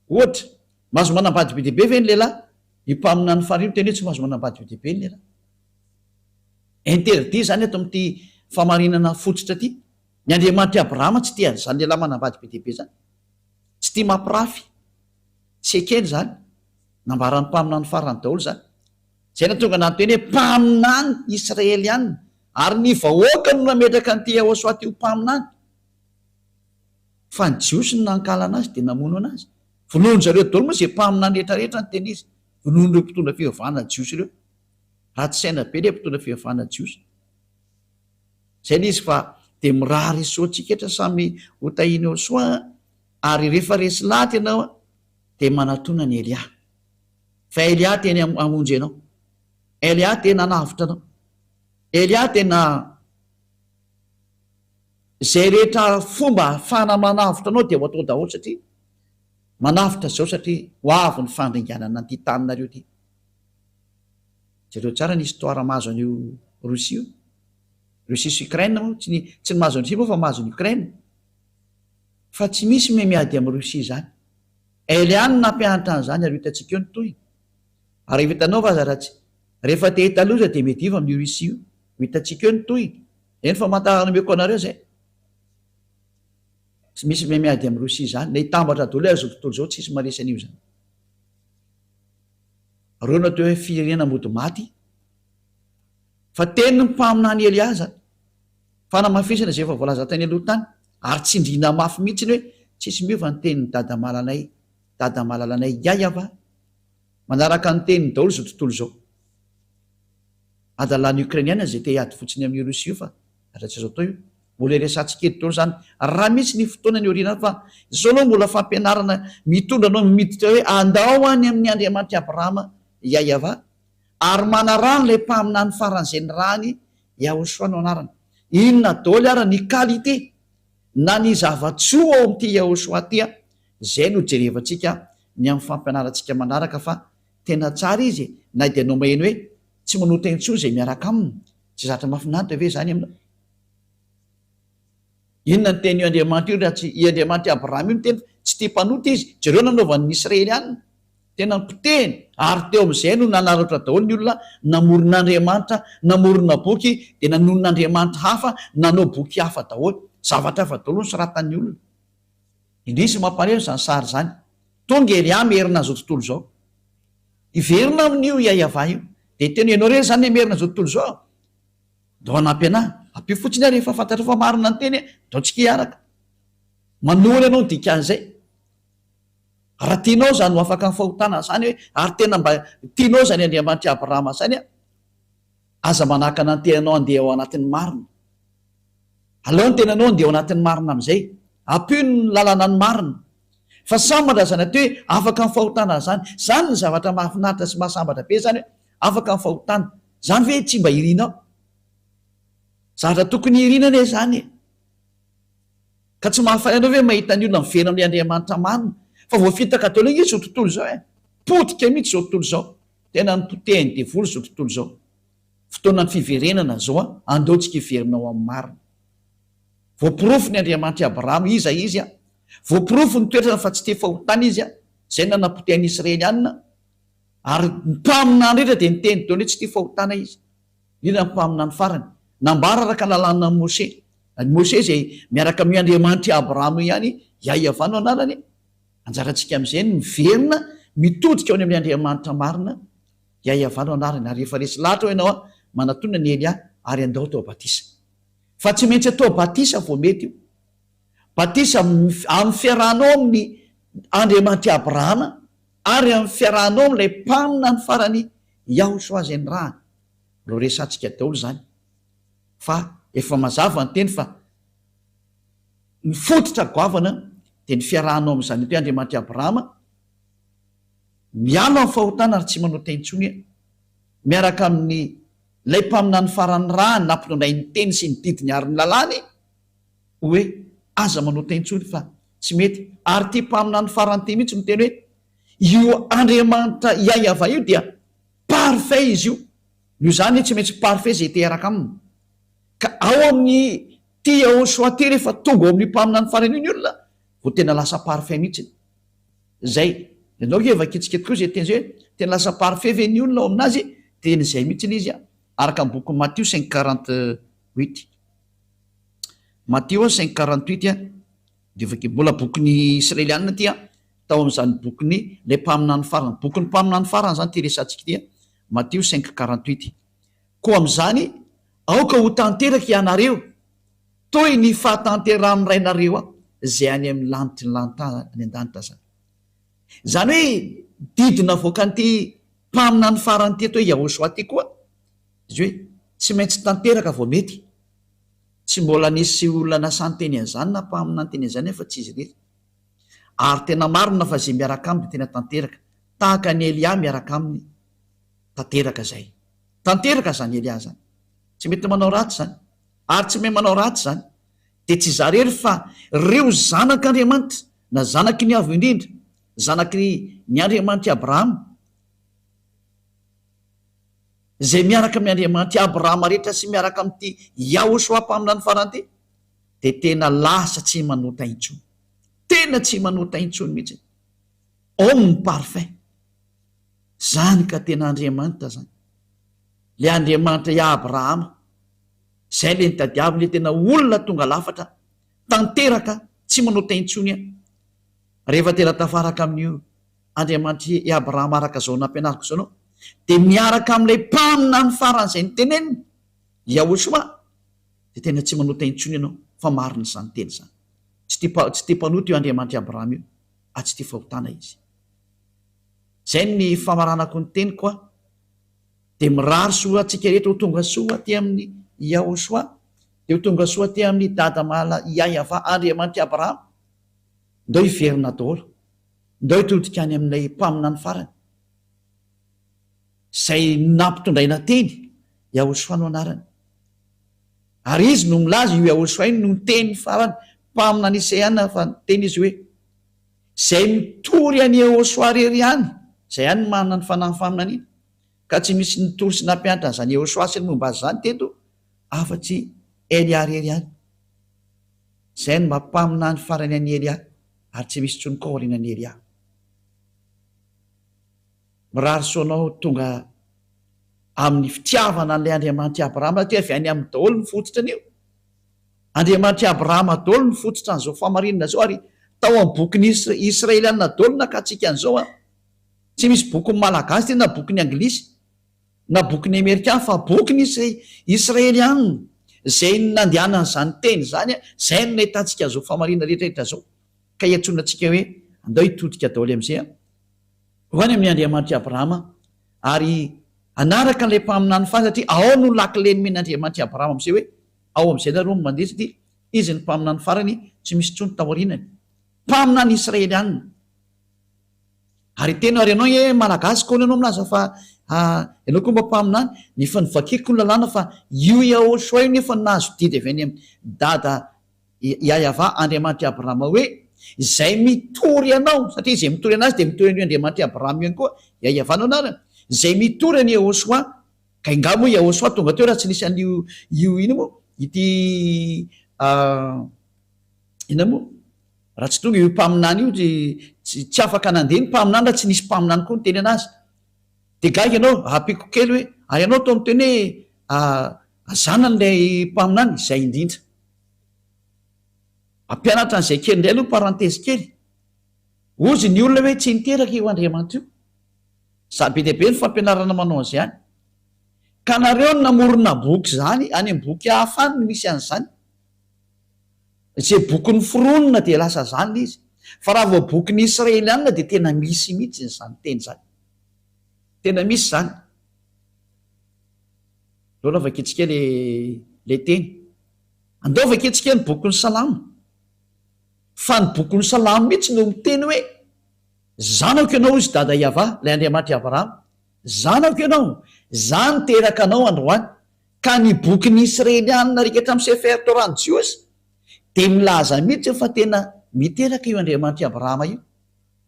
ohatra mahazo manambady be dehibe ve ny lehilahy ny mpaminany farany io teny hoe tsy mahazo manambady be dehibe ny lehilahy interdit zany ato amin'ity famarinana fototra ty ny Andriamanitra Abrahama tsy tia zany lehilahy manambady be dehibe zany tsy tia mampirafy sekely zany nambarany mpaminany farany daholo zany zay natonga nanteny hoe mpaminany Israeliana ary ny vahoaka no nametraka ny ty Ahosoaty io mpaminany fa ny jiosy no nankala anazy de namono anazy vonoany zareo daholo moa zay mpaminany rehetrarehetra ny teny izy vonoany ireo mpitondra fihevana jiosy ireo raha tsy saina be le mpitondra fihevana jiosy zay le izy fa de mirary soatsika etra samy hotahiny ao soa ary rehefa resy lahatra ianao de manatona ny Elia fa Elia teny amonjy ianao Elia tena navitra anao Elia tena zay rehetra fomba fana manavitra anao de ho atao daholo satria manavitra zao satria ho avy ny fandringanana ty taninareo ty zareo tsara ny histoira mahazo an'io Rosia sy Ukraine moa tsy ny mahazo any Rosia moa fa mahazo ny Ukraine fa tsy misy miady amin'ny Rosia zany Eliany nampianatra an'izany ary hitantsika eo ny toy ary hitanao fa zaratsy rehefa te hitaloza de mety iva amin'ny Rosia io hitantsika eo ny toy eny fa mantarana meko anareo zay tsy misy miady amin'ny Rosia zany na hitambatra daholo azo tontolo zao tsisy maresy an'io zany reo natao hoe firenena mody maty fa teny ny mpaminany Elia zany fanamafisana zay efa voalaza tany aloha tany ary tsindrina mafy mihitsy ny hoe tsisy miova ny teniny dada malalanay Iava manaraka ny teniny daholo zao tontolo zao adalany Ukrainiana zay te hiady fotsiny amin'ny Rosia io fa ratsy zao tao io mbola resantsika eto daholo zany raha misy ny fotoana ny oriana fa zao anao mbola fampianarana mitondra anao miditra hoe andao any amin'ny Andriamanitra Abrahama Iava ary manarano le mpaminany faran'izay ny rany Yahosoa no anarana inona daholo ara ny qualité na ny zavatsoa ao amin'ity Yahosoa tya zay no jerevantsika ny amin'ny fampianarantsika manaraka fa tena tsara izy na de anao maheno hoe tsy manota intsony zay miaraka aminy tsy zatra mahafinaritra ve zany aminao inona ny teny io Andriamanitra io raha tsy i Andriamanitra Abrahama io ny teny tsy tia mpanota izy jereo nanaovan'ny Israeliana tena nipoteny ary teo amin'izay no nanaratra daholo ny olona namoron'Andriamanitra namorona boky de nanonon'Andriamanitra hafa nanao boky hafa daholo zavatra hafa daholo ny soratan'ny olona indrisy mampareo zany sary zany tonga Elia merina zao tontolo zao iverina amin'io Iava io de teny ianao reny zany merina zao tontolo zao dao anampy anahy ampio fotsiny ary rehefa fantatra fa marina ny teny dao tsika hiaraka manoly ianao dikan'izay raha tianao zany ho afaka ny fahotana zany hoe ary tena mba tianao zany Andriamanitra Abrahama zany aza manahaka nantenanao andeha ao anatin'ny marina aleo ny tenanao andeha ao anatin'ny marina am'izay ampio ny lalana ny marina fa sambatra zany aty hoe afaka ny fahotana zany ny zavatra mahafinaritra sy mahasambatra be zany hoe afaka ny fahotana zany ve tsy mba irinao zavatra tokony irinana e zany ka tsy mahafainao hoe mahita ny olona miverina amin'le Andriamanitra marina fa voafitaka atao lenga zao tontolo zao potika mihitsy zao tontolo zao tena ny potehiny devoly zao tontolo zao fotoana ny fiverenana zao andeontsika iverinao amin'ny marina voapirofo ny Andriamanitra Abrahama izy voapirofo ny toetrana fa tsy te fahotana izy zay nanapotehany Israelianina ary mpaminany rehetra dia niteny taony hoe tsy te fahotana izy ina mpaminany farany nambara araka lalàna Mose zay miaraka amin'ny Andriamanitra Abrahama ihany Yahava no anarany anjarantsika amin'izay miverina mitodika ao amin'ny Andriamanitra marina Yahava no anarany ary rehefa resy lahatra ianao manatona ny Elia ary andao tao batisa fa tsy maintsy atao batisa vao mety io batisa amin'ny fiarahanao amin'ny Andriamanitra Abrahama ary amin'ny fiarahanao amin'ilay mpamina ny farany Yahosoa zay ny rahany ro resantsika daholo zany fa efa mazava ny teny fa ny fototra goavana dia ny fiarahanao amin'izany hoe Andriamanitra Abrahama mialo amin'ny fahotana ary tsy manao taintsony miaraka amin'ny lay mpamina ny farany rahany nampitondray ny teny sy ny didiny ary ny lalàny hoe aza manao taintsony fa tsy mety ary ty mpamina ny farany ty mihitsy no teny hoe io Andriamanitra Yahava io dia parfait izy io io zany tsy maintsy parfait zay teraka aminy ka ao amin'ny ty Yahosoa ty rehefa tonga ao amin'ny mpamina ny farany io ny olona vo tena lasa parfait mihitsy zay ianao eva kitsika tokoa zay teny zay hoe tena lasa parfait ve ny olona ao aminazy teny zay mihitsy izy araka ny boky Matthieu 5:48 Matthieu 5:48 dia mbola bokyny Israelianina ty tao amin'izany bokyny le mpamina ny farany bokyny mpamina ny farany zany ty resantsika ty Matthieu 5:48 koa amin'izany aoka ho tanteraka ianareo toy ny fahatanteran'ny rainareo zay any amin'ny lanitry ny lanitany an-danitra zany hoe didina voaka nyty mpamina ny farany ty atao hoe Yahosoa ty koa izy hoe tsy maintsy tanteraka vao mety tsy mbola nisy olona nasany teny an'izany na mpamina ny teny an'izany fa tsy izy rery ary tena marina fa zay miaraka aminy tena tanteraka tahaka ny Elia miaraka aminy tanteraka zany Elia zany tsy mety manao ratsy zany ary tsy may manao ratsy zany dia tsy zarery fa reo zanak'Andriamanitra na zanaky ny avo indrindra zanaky ny Andriamanitra Abrahama zay miaraka amin'ny Andriamanitra Abrahama rehetra sy miaraka amin'ity Yahosoa mpamina ny farany ty dia tena lasa tsy manota intsony tena tsy manota intsony mihitsy homme parfait zany ka tena Andriamanitra zany le Andriamanitra Abrahama zay le nitadiavy le tena olona tonga lafatra tanteraka tsy manota intsony rehefa tena tafaraka amin'io Andriamanitra Abrahama araka zao nampianariko zao anao dia miaraka amin'ilay mpamina ny farany zay nyteneniny Yahosoa dia tena tsy manota intsony ianao fa marina zany teny zany tsy ty mpanota io Andriamanitra Abrahama io tsy ty fahotana izy zay ny famaranako ny teny koa dia mirary soa antsika rehetra ho tonga soa ty amin'ny Yahosoa dia ho tonga soa ty amin'ny dada mala Yahava Andriamanitra Abrahama ndao hiverina daholo ndao hitodika any amin'ilay mpamina ny farany zay nampitondraina teny Yahosoa no anarany ary izy no milaza io Yahosoa iny no teny farany mpamina ny Isaïana fa teny izy hoe zay mitory any Yahosoa rery ihany zay ihany manana ny fanahy faminana iny ka tsy misy nitory sy nampianatra zany Yahosoa sy ny momba azy zany teto afa-tsy Elia rery ihany zay no mampamina ny farany any Elia ary tsy misy tsony koa aorianany Elia mirary soanao tonga amin'ny fitiavana an'ilay Andriamanitra Abrahama ty avy any amin'ny daholo ny fototrany io Andriamanitra Abrahama daholo ny fototra an'izao famarinana zao ary tao amin'ny bokyny Israelianina daholo nakatsika an'izao tsy misy bokyny malagasy ty na bokyny anglisy na bokyny Amerikana fa bokyny Israelianina zay nandehanana zany teny zany zay no nahitantsika zao famarinana rehetrarehetra zao ka hiatsoina antsika hoe andao hitodika daholy am'izay ho any amin'ny Andriamanitra Abrahama ary anaraka an'ilay mpaminany fa satria ao no lakileny men'Andriamanitra Abrahama am'izay hoe ao am'izay nareo mandeha satria izy ny mpaminany farany tsy misy tsony taorinany mpaminany Israely anina ary tena ary ianao e malagasy koa ianao milaza fa ianao koa mba mpaminany ny fa nivakeko ny lalàna fa io Yahoshua io nefa nazo didy avy any amin'ny dada Yahva Andriamanitra Abrahama hoe izay mitory anao satria izay mitory anazy de mitory an'io Andriamanitra Abrahama ihany koa Yahva no anarany izay mitory any Yahoshua ka ingamo Yahoshua tonga teo raha tsy nisy an'io ino moa ity ina moa raha tsy tonga io mpaminany io tsy afaka nandeha ny mpaminany raha tsy nisy mpaminany koa ny teny anazy de gaga ianao apiko kely hoe ary ianao to miteny hoe zanan'ilay mpaminany izay indrindra ampianatra an'izay kely indray aloha parantesy kely ozy ny olona hoe tsy niteraka io Andriamanitra io sady be dehibe ny fampianarana manao an'izay any ka nareo ny namorona boky zany any amin'ny boky hafa any no misy an'izany izay bokyny fironona de lasa zany le izy fa raha vao bokyny Israelianina de tena misy mihitsy zany teny zany tena misy zany lola vaketsika le teny andao vaketsika ny bokyny Salamo fa ny bokyny Salamo mihitsy no miteny hoe zanako ianao izy dada Yahva lay Andriamanitra Abrahama zanako ianao zany teraka anao androany ka ny bokyny Israelianina rikatra amin'ny Sefer Torah ny Jiosy de milaza mihitsy fa tena miteraka io Andriamanitra Abrahama io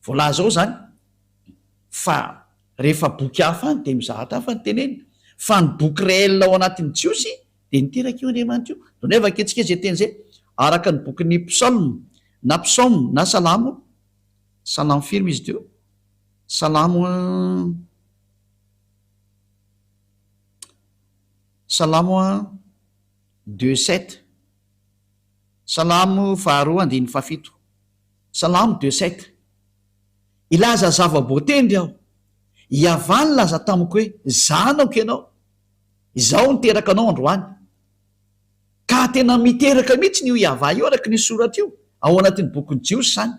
voalaza ao zany fa rehefa boky hafa any de mizahatra hafa ny teneny fa ny boky réel ao anatin'ny Jiosy de niteraka io Andriamanitra io do nefa aketsika zay teny zay araka ny bokyny psalme na psaume na salamo firme izy teo salamo 2:7 salamo 2:7 salamo 2:7 ilaza zava-boatendry aho Yahva ny laza tamiko hoe zanako ianao izao niteraka anao androany ka tena miteraka mihitsy ny io Yahva io araka ny soratra io ao anatin'ny bokyny Jiosy zany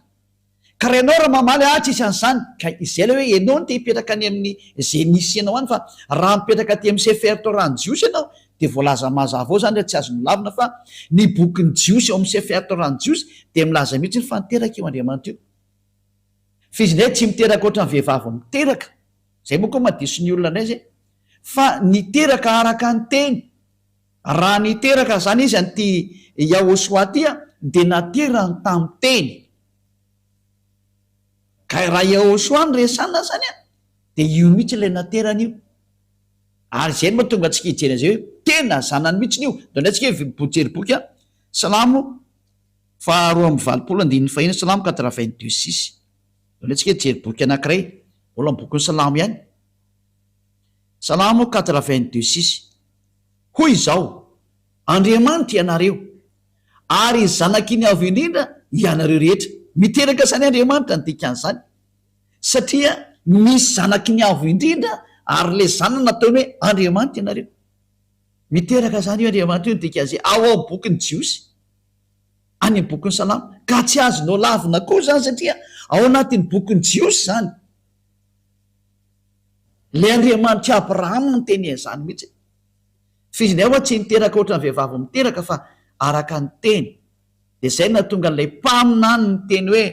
ka raha ianao raha mamaly tsisy an'izany ka izay le hoe ianao no te hipetraka any amin'ny zay nisy ianao any fa raha mipetraka aty amin'ny Sefer Torah ny Jiosy ianao de voalaza mazava ao zany raha tsy azo milavina fa ny bokyny Jiosy ao amin'ny Sefer Torah ny Jiosy de milaza mihitsy fa niteraka io Andriamanitra io fizy ndray tsy miteraka ohatra ny vehivavy miteraka zay moa koa madiso ny olona indray zay fa niteraka araka ny teny raha niteraka zany izy an'ity Yahoshua tya de naterany tamin'ny teny ka raha Yahoshua ny resana zany de io mihitsy ilay naterany io ary zay no mahatonga antsika hijery an'izay hoe tena zanany mihitsy io do ndray tsika bojery boky salamo 2:20 salamo 82:6 do ndray tsika hijery boky anankiray mbola bokyny salamo ihany salamo 82:6 hoy izao Andriamanitra ianareo ary zanakiny avo indrindra ianareo rehetra miteraka zany Andriamanitra ny dikan'izany satria misy zanakiny avo indrindra ary le zanany nataony hoe Andriamanitra ianareo miteraka zany io Andriamanitra io ny dikan'izay ao bokyny Jiosy any amin'ny bokyny salamo ka tsy azonao lavina koa zany satria ao anatin'ny bokyny Jiosy zany le Andriamanitra Abrahama ny teny zany mihitsy fizinay hoa tsy niteraka ohatra ny vehivavy miteraka fa araka ny teny de zay natonga n'ilay mpaminany ny teny hoe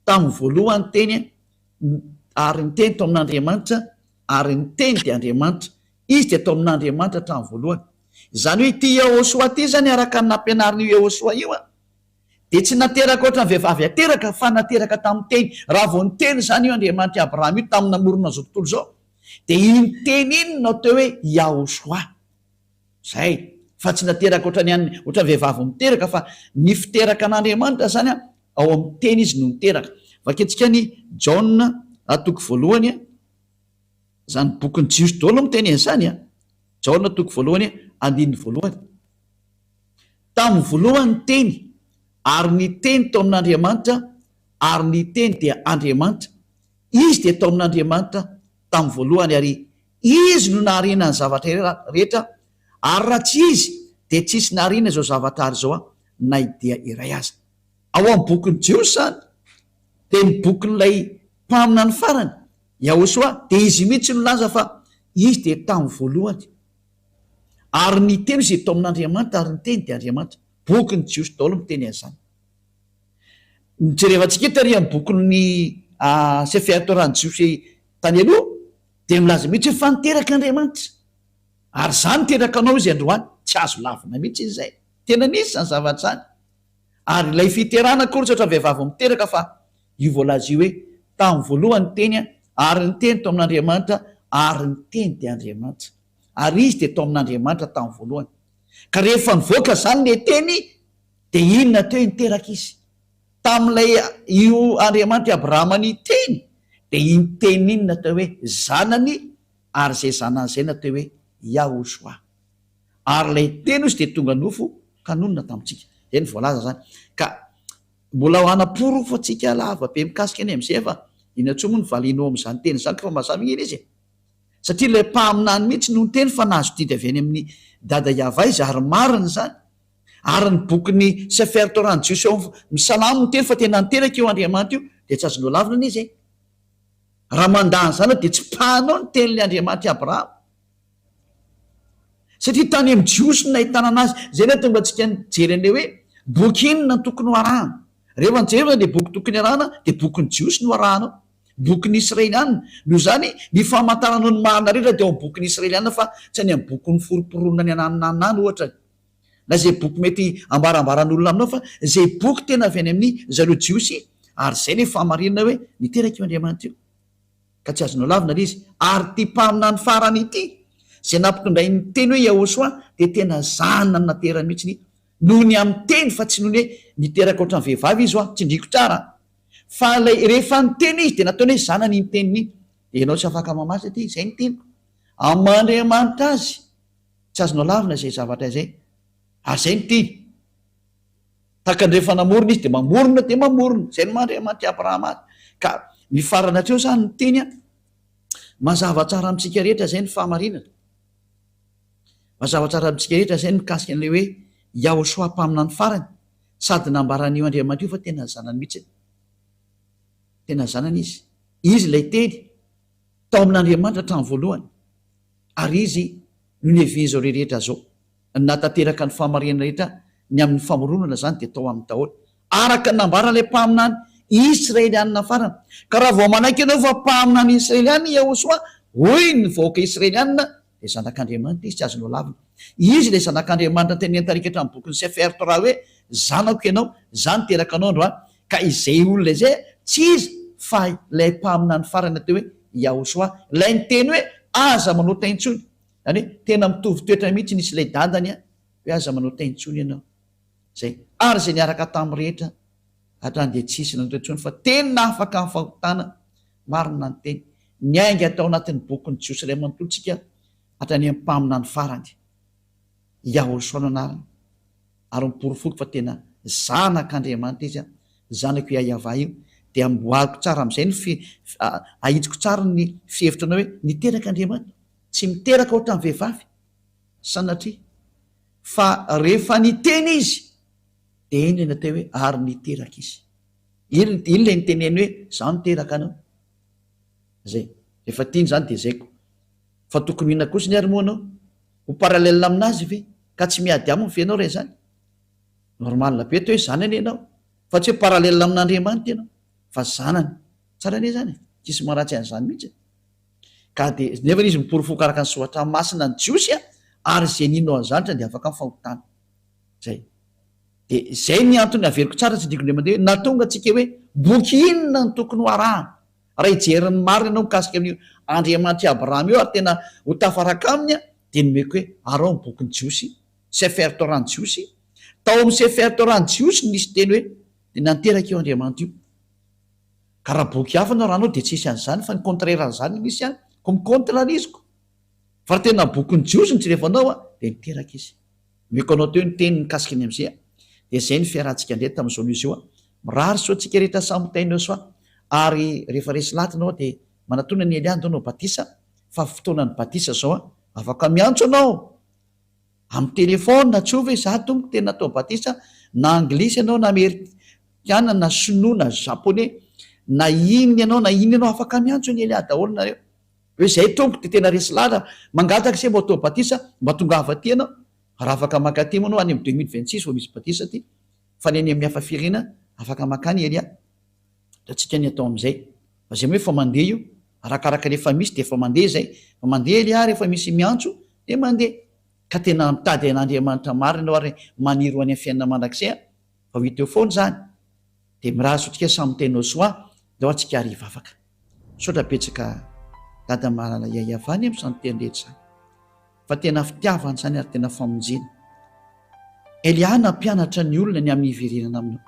tamin'ny voalohany teny ary ny teny to amin'Andriamanitra ary ny teny de Andriamanitra izy de tao amin'Andriamanitra hatramin'ny voalohany zany hoe ity Yahoshua ty zany araka ny nampianarin'io Yahoshua io de tsy nateraka ohatra ny vehivavy ateraka fa nateraka tamin'ny teny raha vao ny teny zany io Andriamanitra Abrahama io tamin'ny namorona zao tontolo zao de iny teny iny no atao hoe Yahoshua zay fa tsy nateraka ohatra ny vehivavy miteraka fa ny fiteraka an'Andriamanitra zany ao amin'ny teny izy no niteraka vaketsika ny Jaona toko voalohany zany bokyny Jiosy daholo miteny an'izany Jaona toko voalohany 1:1 tamin'ny voalohany teny ary ny teny tao amin'Andriamanitra ary ny teny dia Andriamanitra izy de tao amin'Andriamanitra tamin'ny voalohany ary izy no nahariana ny zavatra rehetra ary raha tsy izy de tsisy nahariana zao zavatra ary zao na idea iray azy ao amin'ny bokyny Jiosy zany de ny bokin'ilay mpamina ny farany Yahosoa de izy mihitsy no laza fa izy de tamin'ny voalohany ary ny teny izay tao amin'Andriamanitra ary ny teny de Andriamanitra boky ny Jiosy daholo miteny an'izany. Jerevantsika tary amin'ny bokin'ny Sefer Torah-ny Jiosy tany aloha de milaza mihitsy hoe fa niteraka Andriamanitra ary zany teraka anao izy androany tsy azo lavina mihitsy izy zay tena nisy zany zavatra zany ary ilay fiterana kory tsy oatra vehivavy miteraka fa io voalaza io hoe tamin'ny voalohany teny ary ny teny tao amin'Andriamanitra ary ny teny de Andriamanitra ary izy de tao amin'Andriamanitra tamin'ny voalohany ka rehefa nivoaka zany le teny de inona teo niteraka izy tamin'ilay io Andriamanitra Abrahama ny teny de iny teny iny natao hoe zanany ary zay zanan'izay natao hoe Yahosoa ary lay teny izy de tonga nofo kanonina tamintsika zay ny voalaza zany ka mbola ho anaporo fa tsika lava be mikasika any am'izay fa inatsoa moa ny valinao am'izany teny zany ka fa mazava iny izy satria ilay mpaminany mihitsy no ny teny fa nahazo didy avy any amin'ny dada Yava izy ary mariny zany ary ny bokin'ny Sefer Torah-ny Jiosy misalamo ny teny fa tena niteraka io Andriamanitra io de tsy azonao lavina ny izy raha mandany zany de tsy pahanao ny teny'le Andriamanitra Abrahama satria tany amin'ny Jiosy no nahitana anazy zay ny tonga antsika nijery an'le hoe boky inona ny tokony ho arahana rehefa nijery de boky tokony arahana de bokin'ny Jiosy no arahanao bokin'ny Israelianina noho zany ny famantaranao ny marina rehetra de ao amin'ny bokin'ny Israelianina fa tsy any amin'ny bokin'ny foroporonona ny ananonanany ohatra na zay boky mety ambarambaran'olona aminao fa zay boky tena avy any amin'ny zareo Jiosy ary zay le fahamarinana hoe niteraka io Andriamanitra io ka tsy azonao lavina le izy ary ty mpamina ny farany ity zay nampitondray ny teny hoe Yahosoa de tena zanany naterany mihitsy noho ny amin'ny teny fa tsy noho ny hoe niteraka ohatran'ny vehivavy izy tsy ndriko tsara fa lay rehefa ny teny izy de nataony hoe zanany ny teniny de ianao tsy afaka mamatsy aty zay ny teniko amin'Andriamanitra azy tsy azonao lavina zay zavatra zay ary zay ny teny taka ny rehefa namorona izy de mamorona zay ny Andriamanitra Abrahama azy ka mifarana atreo zany ny teny mazava tsara amintsika rehetra zay ny fahamarinana mazava tsara amintsika rehetra zay mikasika an'le hoe Yahosoa mpamina ny farany sady nambaran'io Andriamanitra io fa tena zanany mihitsy tena zanany izy lay teny tao amin'Andriamanitra hatramin'ny voalohany ary izy no nevizao rehetra zao natateraka ny fahamarinana rehetra ny amin'ny famoronana zany de tao amin'ny daholo araka nambarana lay mpaminany Israelianina farany ka raha vao manaiky ianao fa mpaminany Israelianina Yahosoa hoy ny vahoaka Israelianina de zanak'Andriamanitra izy tsy azonao lavina izy le zanak'Andriamanitra teny entarika hatramin'ny bokin'ny Sefer Torah hoe zanako ianao zany teraka anao androany ka izay olona izay tsy izy fa lay mpaminany farany natao hoe Yahosoa lay ny teny hoe aza manao taintsony zany hoe tena mitovy toetra mihitsy nisy lay dadany hoe aza manao taintsony ianao zay ary zay niaraka tamin'ny rehetra hatrany de tsisy nanotaintsony fa tena afaka ny fahotana marina ny teny ny ainga atao anatin'ny bokin'ny Jiosy ray manontolontsika hatrany amin'ny mpamina ny farany Yahosoa no anarany ary miporofoky fa tena zanak'Andriamanitra izy zanako Yava io de amboariko tsara am'izay ny ahitsiko tsara ny fihevitranao hoe niteraka Andriamanitra tsy miteraka ohatran'ny vehivavy sanatria fa rehefa niteny izy de iny le natao hoe ary niteraka izy iny le niteneny hoe za niteraka anao zay rehefa tiany zany de zayko fa tokony ina kosa ny ary moa anao ho paralelina aminazy ve ka tsy miady aminy fenao re zany normalna be to hoe zanany ianao fa tsy hoe paralelina amin'Andriamanitra ianao fa zanany tsara ne zany tsisy maratsy an'izany mihitsy ka de nefa izy miporofoka araka ny soatra masina ny Jiosy ary zay ninao an'zanitra de afaka mifahotana zay de zay ny antony averiko tsara tsy diko Andriamanitra hoe natonga atsika hoe boky inona ny tokony ho arahana raha ijerin'ny marina ianao mikasika amin'ny Andriamanitra Abrahama io ary tena ho tafaraka aminy de nomeko hoe arao ny bokin'ny Jiosy Sefer Torah-ny Jiosy tao amin'ny Sefer Torah-ny Jiosy nisy teny hoe de nanteraka io Andriamanitra io ka raha boky hafa anao raha anao de tsisy an'izany fa ny contraire an'izany misy any ko micontrariziko fa raha tena bokin'ny Jiosy ny jirefanao de niteraka izy meko anao teo ny teny mikasika ny am'izay de zay ny fiarantsika ndreto tamin'izao izy io mirary so atsika rehetra samitainao soa ary rehefa resy latinao de manatona ny Eliandro anao batisa fa fotoanany batisa zao afaka miantso anao amin'ny telefona tsova za tomko tena natao batisa na anglisy anao na amerikana na sinoa na japonais na inony ianao na iny ianao afaka miantso ny Elia daholo nareo hoe zay tompo de tena resy lara mangataka se mba atao batisa mba tonga avaty anao raha afaka makaty manao any am 2026 vao misy batisa ty fa ny any amin'ny hafa firina afaka makany Elia da tsika ny atao am'izay fa zay hoe fa mandeha io arakaraka rehefa misy de fa mandeha zay fa mandeha Elia rehefa misy miantso de mandeha ka tena mitady an'Andriamanitra marina ao ary maniry ho any amin'ny fiainana mandrakizay fa ho hita eo foana zany de mirazo tsika samy teny soa de ho atsika ariva afaka sotra betsaka dada malala iayavany am'izany teny rehetra zany fa tena fitiavany zany ary tena famonjena Elia nampianatra ny olona ny amin'ny hiverenana aminao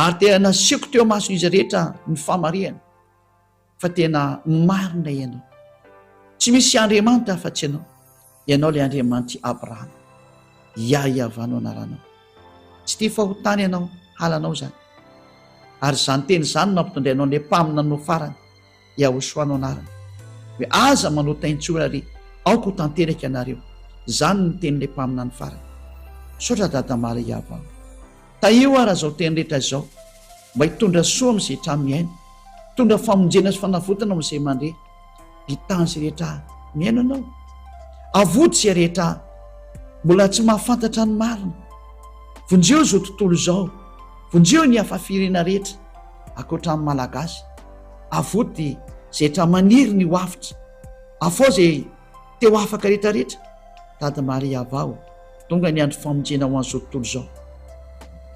ary tena nasiako teo mason'izy rehetra ny famarihana fa tena marina ianao tsy misy Andriamanitra fa tsy ianao le Andriamanitra Abrahama iaiavanao anaranao tsy tia fahotany ianao halanao zany ary zany teny zany mampitondrainao le mpamina no farany Iahosoanao anarany hoe aza manao taintsola ary aoko ho tanteraka ianareo zany ny teny le mpamina ny farany sotra dada mala iavao taio ara zao teny rehetra zao mba hitondra soa am'izay tramiaina hitondra famonjena sy fanavotana am'izay mandeha hitany zay rehetra miaina anao avoty zay rehetra mbola tsy mahafantatra ny marina vonjeo zao tontolo zao vonjeo ny hafa firena rehetra akoatra amin'ny malagasy avoty zay rehetra maniry ny hoafitra afao zay teo afaka rehetrarehetra dada Maria avao tonga ny andro famonjena ho an'izao tontolo zao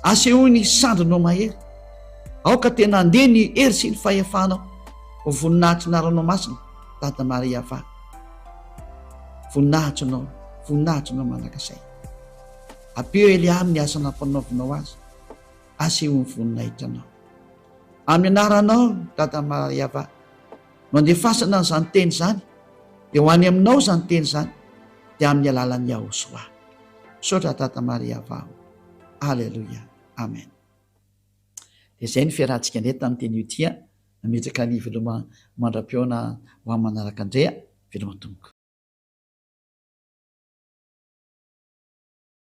asehoy ny sandrinao mahery aoka tena andeha ny hery sy ny fahefanao ho voninahitry naranao masina dada Maria ava voninahitrinao manakasay apeo Elia amin'ny asa nampanaovinao azy asehoy ny voninahitranao amin'ny anaranao dada Maria ava no andefasana n'izany teny zany de ho any aminao zany teny zany de amin'ny alalan'ny Iahosoa sotra dada Maria ava alleluia amen de zay ny fiarahantsika ndray tamin'ny teny io tia nametraka ny veloma mandram-peona ho amin'ny manaraka andrea veloma tomboko